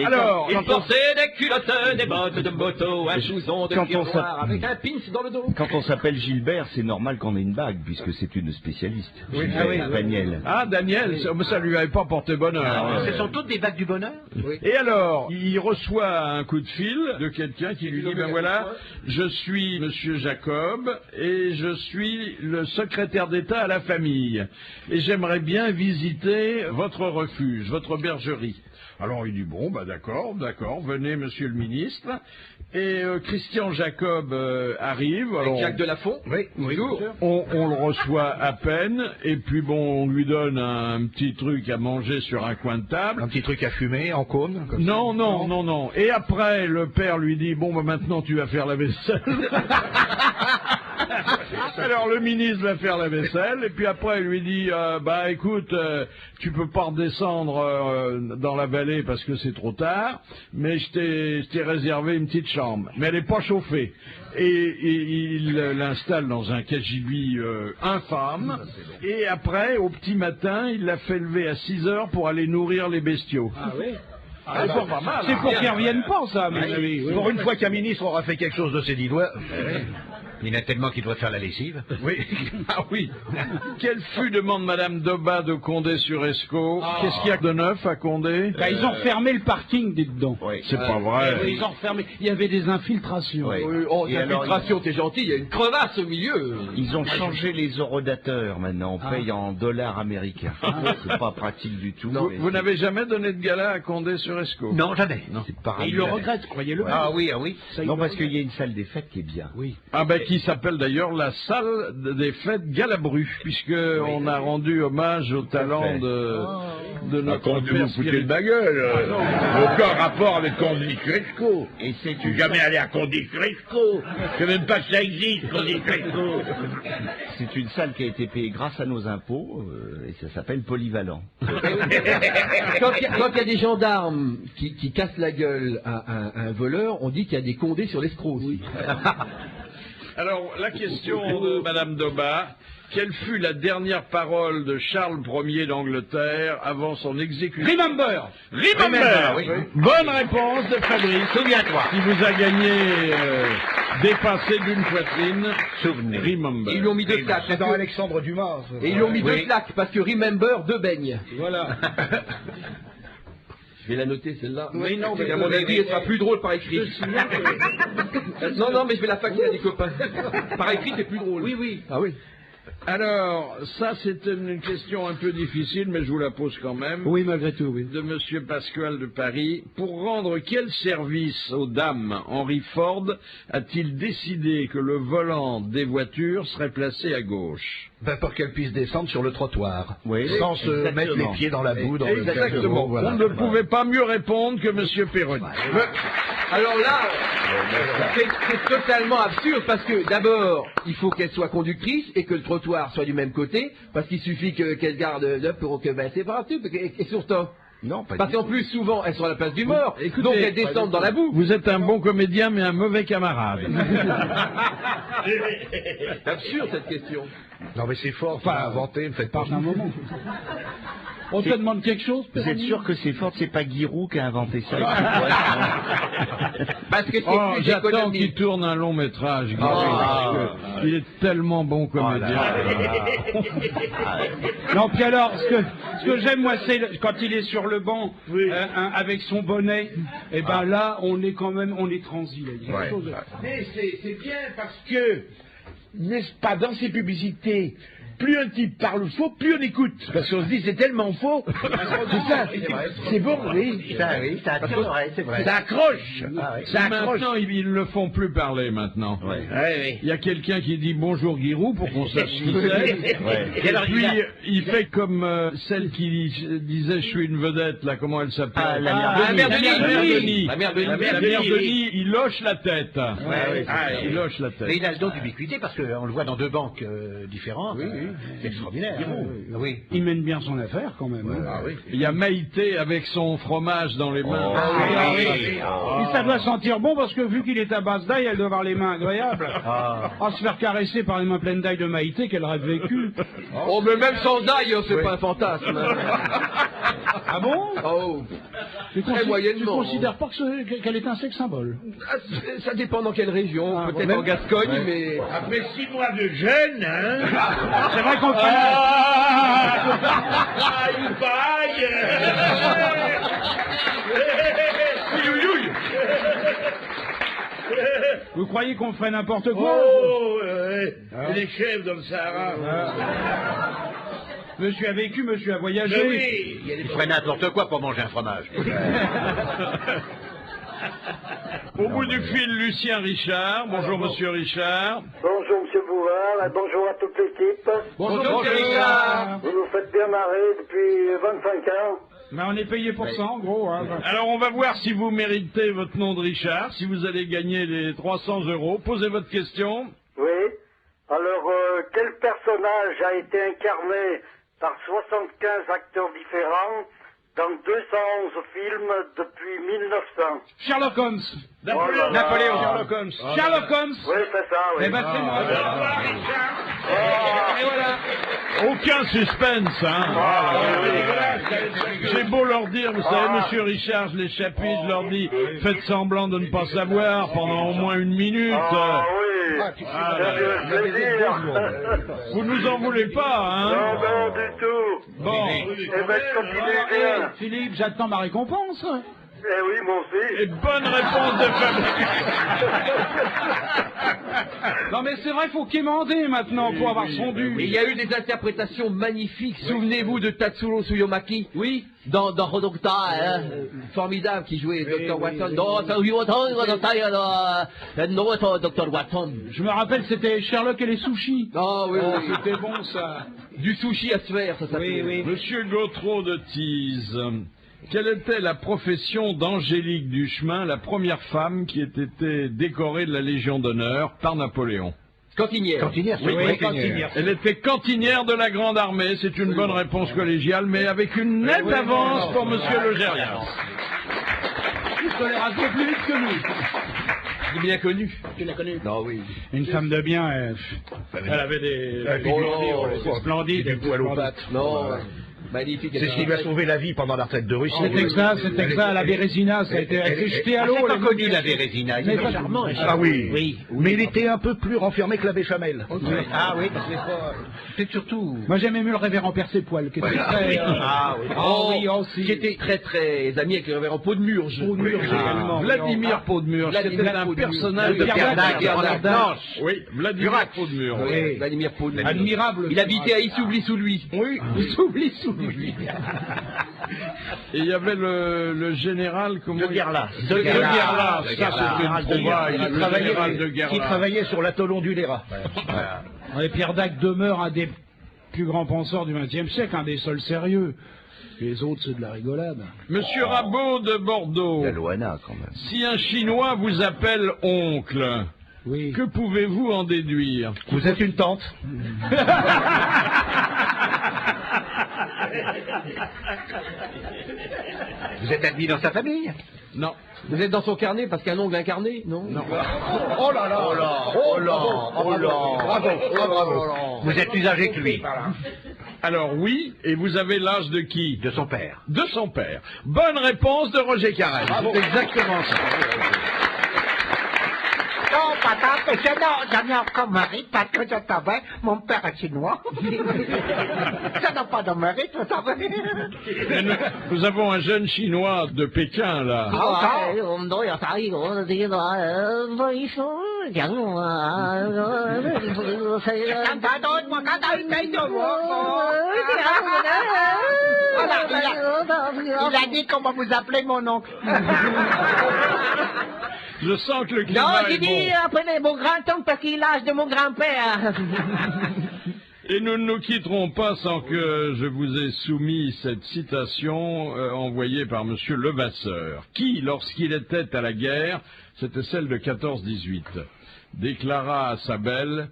Alors, il portait des culottes, des bottes de moto, un chouson de tiroir avec un pins dans le dos. Quand on s'appelle Gilbert, c'est normal qu'on ait une bague, puisque c'est une spécialiste. Daniel. Ah, Daniel, ça lui avait pas porté bonheur. Ce sont toutes des bagues du bonheur. Et alors, il reçoit un coup de fil de quelqu'un qui lui dit, ben voilà, je suis Monsieur Jacob et je suis le secrétaire d'État à la famille. Et j'aimerais bien visiter votre refuge, votre bergerie. Alors il dit, bon, bah d'accord, venez Monsieur le ministre. Et Christian Jacob arrive. Avec Jacques Delafont. On le reçoit à peine, et puis bon, on lui donne un petit truc à manger sur un coin de table. Un petit truc à fumer en cône comme Non. Et après, le père lui dit, bon, bah maintenant tu vas faire la vaisselle. Alors le ministre va faire la vaisselle, et puis après il lui dit, bah écoute, tu peux pas redescendre dans la vallée parce que c'est trop tard, mais je t'ai réservé une petite chambre, mais elle est pas chauffée. Et il l'installe dans un cagibi infâme, et après, au petit matin, il l'a fait lever à 6 heures pour aller nourrir les bestiaux. Ah oui. C'est pour qu'ils reviennent pas, ça, mes amis. Pour une fois qu'un ministre aura fait quelque chose de ses 10 doigts. Il y en a tellement qu'il doit faire la lessive. Oui. Ah oui. Quel fut, demande Madame Doba de Condé-sur-Escaut. Qu'est-ce qu'il y a de neuf à Condé? Ils ont fermé le parking, dites-donc. C'est pas vrai. Ils ont refermé. Il y avait des infiltrations. Infiltration, t'es gentil, il y a une crevasse au milieu. Ils ont changé les horodateurs maintenant. On paye en dollars américains. C'est pas pratique du tout. Vous n'avez jamais donné de gala à Condé-sur-Escaut? Non, jamais. C'est pareil. Et ils le regrettent, croyez-le. Ah oui. Non, parce qu'il y a une salle des fêtes qui est bien. Oui. Ah ben qui s'appelle d'ailleurs la salle des fêtes Galabru, puisque on a rendu hommage au talent de notre père vous foutez de ma gueule. Aucun rapport avec Condé-sur-Escaut. Et c'est Je suis jamais allé à Condé-sur-Escaut. Je sais même pas que ça existe, Condé-sur-Escaut. C'est une salle qui a été payée grâce à nos impôts, et ça s'appelle Polyvalent. Quand il y a des gendarmes qui cassent la gueule à un voleur, on dit qu'il y a des Condés sur l'escroc aussi. Alors, la question de Madame Doba, quelle fut la dernière parole de Charles Ier d'Angleterre avant son exécution? Remember. Oui. Bonne réponse de Fabrice. Souviens-toi. Qui vous a gagné dépassé d'une poitrine. Souvenez. Remember. Ils lui ont mis 2 claques. C'est dans Alexandre Dumas. Et ils lui ont mis 2 claques, parce que Remember, 2 beignes. Voilà. Je vais la noter, celle-là. Oui, non, mais à mon avis, elle sera plus drôle par écrit. Non, mais je vais la faxer à des copains. Par écrit, c'est plus drôle. Oui. Ah oui. Alors, ça c'est une question un peu difficile, mais je vous la pose quand même. Oui, malgré tout, oui. De Monsieur Pasquale de Paris. Pour rendre quel service aux dames Henry Ford a-t-il décidé que le volant des voitures serait placé à gauche? Ben, pour qu'elle puisse descendre sur le trottoir. Oui, sans se mettre les pieds dans la boue. Dans Exactement. Voilà. On ne pouvait pas mieux répondre que Monsieur Perroni. Alors là, c'est totalement absurde parce que d'abord, il faut qu'elle soit conductrice et que le trottoir soit du même côté, parce qu'il suffit qu'elle garde là pour que c'est pas tout. Et surtout, non, pas parce qu'en plus souvent elles sont à la place du mort, Écoutez, donc elles descendent dans la boue. Vous êtes un bon comédien mais un mauvais camarade. C'est absurde cette question. Non, mais c'est fort, pas inventé, ne faites pas un moment. On te demande quelque chose? Vous êtes sûr que c'est fort, c'est pas Giroud qui a inventé ça? Parce que c'est plus j'attends économique. qu'il tourne un long métrage. Il est tellement bon comédien. Non, puis alors, ce que j'aime, moi, c'est quand il est sur le banc, avec son bonnet, et ben là, on est quand même, on est transi. Là. Mais c'est bien parce que, n'est-ce pas, dans ces publicités, plus un type parle faux, plus on écoute. Parce qu'on se dit, c'est tellement faux. C'est ça. C'est bon, oui. Ça attire l'oreille, c'est vrai. Ça accroche. Ça accroche. Maintenant, ils ne le font plus parler maintenant. Il y a quelqu'un qui dit bonjour Giroud pour qu'on sache qui c'est. Et puis, il fait comme celle qui disait je suis une vedette, là, comment elle s'appelle? La mère Denis. La mère Denis, il hoche la tête. Il hoche la tête. Mais il a le don d'ubiquité parce qu'on le voit dans deux banques différentes. C'est extraordinaire. Oui. Il mène bien son affaire quand même. Il y a Maïté avec son fromage dans les mains. Et ça doit sentir bon parce que vu qu'il est à base d'ail, elle doit avoir les mains agréables. Se faire caresser par les mains pleines d'ail de Maïté, qu'elle aurait vécu. Oh, mais même sans d'ail, c'est pas un fantasme. Ah bon? Oh. Très moyennement. Tu considères pas qu'elle est un sexe symbole? Ça dépend dans quelle région. Peut-être en Gascogne, mais... Après 6 mois de jeûne, hein. C'est vrai qu'on fait... Il paille. Vous croyez qu'on ferait n'importe quoi? Les chefs dans le Sahara. Monsieur a vécu, monsieur a voyagé. Mais oui, Il ferait n'importe quoi pour manger un fromage. Au bout du fil, Lucien Richard. Bonjour, monsieur Richard. Bonjour, monsieur Bouvard, et bonjour à toute l'équipe. Bonjour, Richard. Vous nous faites bien marrer depuis 25 ans. Mais on est payé pour ça, en gros. Hein. Alors, on va voir si vous méritez votre nom de Richard, si vous allez gagner les 300 €. Posez votre question. Oui. Alors, quel personnage a été incarné par 75 acteurs différents dans 211 films depuis 1900? Sherlock Holmes. Napoléon. Sherlock Holmes. Sherlock Holmes. Oui, c'est ça, oui. Eh ben, c'est moi. Et voilà. Aucun suspense, hein. J'ai beau leur dire, vous savez, monsieur Richard, je les chapue, je leur dis, faites semblant de ne pas savoir pendant au moins 1 minute. Oui. Plaisir. Vous nous en voulez pas, hein? Non, du tout. Bon. Eh ben, continuez bien. Philippe, j'attends ma récompense. Eh oui, moi aussi. Et bonne réponse de Fabrice. Non mais c'est vrai, il faut quémander maintenant pour avoir son dû. Et il y a eu des interprétations magnifiques. Souvenez-vous de Tatsuro Tsuyomaki. Oui. Dans Rodokta, formidable, qui jouait Dr. Watson. Dr. Watson. Je me rappelle, c'était Sherlock et les sushis. Ah oui, c'était bon ça. Du sushi à se faire, ça s'appelait. Oui. Monsieur Gautreau de Tise. Quelle était la profession d'Angélique Duchemin, la première femme qui ait été décorée de la Légion d'honneur par Napoléon? Cantinière. Cantinière, Oui, cantinière. Elle était cantinière de la Grande Armée, c'est une bonne réponse collégiale, mais avec une nette avance pour monsieur Le Gérias. Il connaît un peu plus vite que nous. Il est bien connu. Tu l'as connu? Non, oui. Une femme de bien, elle avait des... Oh, splendides, des poils aux pattes. Non. Magnifique. C'est ce qui lui a sauvé la vie pendant la retraite de Russie. C'était ça, la Bérésina, ça a été jeté à l'eau. J'ai pas connu la Bérésina, il est charmant. Ah oui. Mais il était un peu plus renfermé que la béchamel. Ah oui, c'est surtout... Moi j'aimais mieux le révérend Percepoil, qui était très... Ah oui, qui était très très ami avec le révérend Podmurge. Également. Vladimir Podmurge, c'était un personnage de Pierre Dac. Oui, Vladimir Podmurge. Oui, Vladimir Podmurge. Admirable. Il habitait à Issoubli sous lui. Oui, Issoubli sous lui. Et il y avait le général, comment De Guerlas. De Guerlas, ça c'était une trouvaille, le général de Guerlas. Qui travaillait sur l'atoll Honduléra. Et Pierre Dac demeure un des plus grands penseurs du XXe siècle, un des seuls sérieux. Les autres, c'est de la rigolade. Monsieur Rabot de Bordeaux, Loana, quand même. si un Chinois vous appelle oncle, que pouvez-vous en déduire? Vous êtes une tante. Vous êtes admis dans sa famille? Non. Vous êtes dans son carnet parce qu'un ongle incarné? Non. Oh là là. Oh là. Bravo. Vous êtes plus âgé que lui. Alors oui, et vous avez l'âge de qui? De son père. De son père. Bonne réponse de Roger Carrel. C'est exactement ça. Non, papa, parce que j'en ai encore mérite parce que je savais, mon père est chinois. Ça n'a pas de mérite, vous savez. Nous avons un jeune Chinois de Pékin, là. Il a dit comment vous appelez mon oncle. Je sens que le climat Non, est j'ai dit, bon. appelez mon grand-oncle parce qu'il a l'âge de mon grand-père. Et nous ne nous quitterons pas sans que je vous ai soumis cette citation envoyée par M. Levasseur, qui, lorsqu'il était à la guerre, c'était celle de 14-18, déclara à sa belle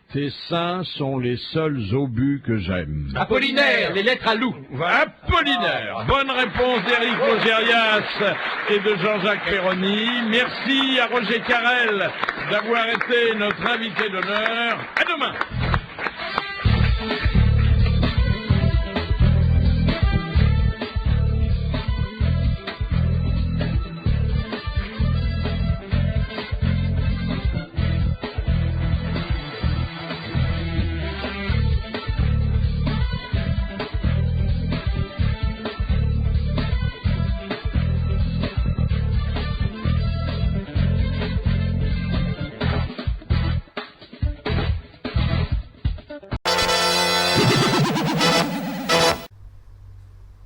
« Tes seins sont les seuls obus que j'aime. » Apollinaire, les lettres à loup. Apollinaire. Bonne réponse d'Éric Logérias et de Jean-Jacques Perroni. Merci à Roger Carrel d'avoir été notre invité d'honneur. À demain.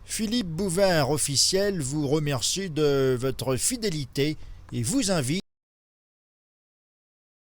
Philippe Bouvard officiel vous remercie de votre fidélité et vous invite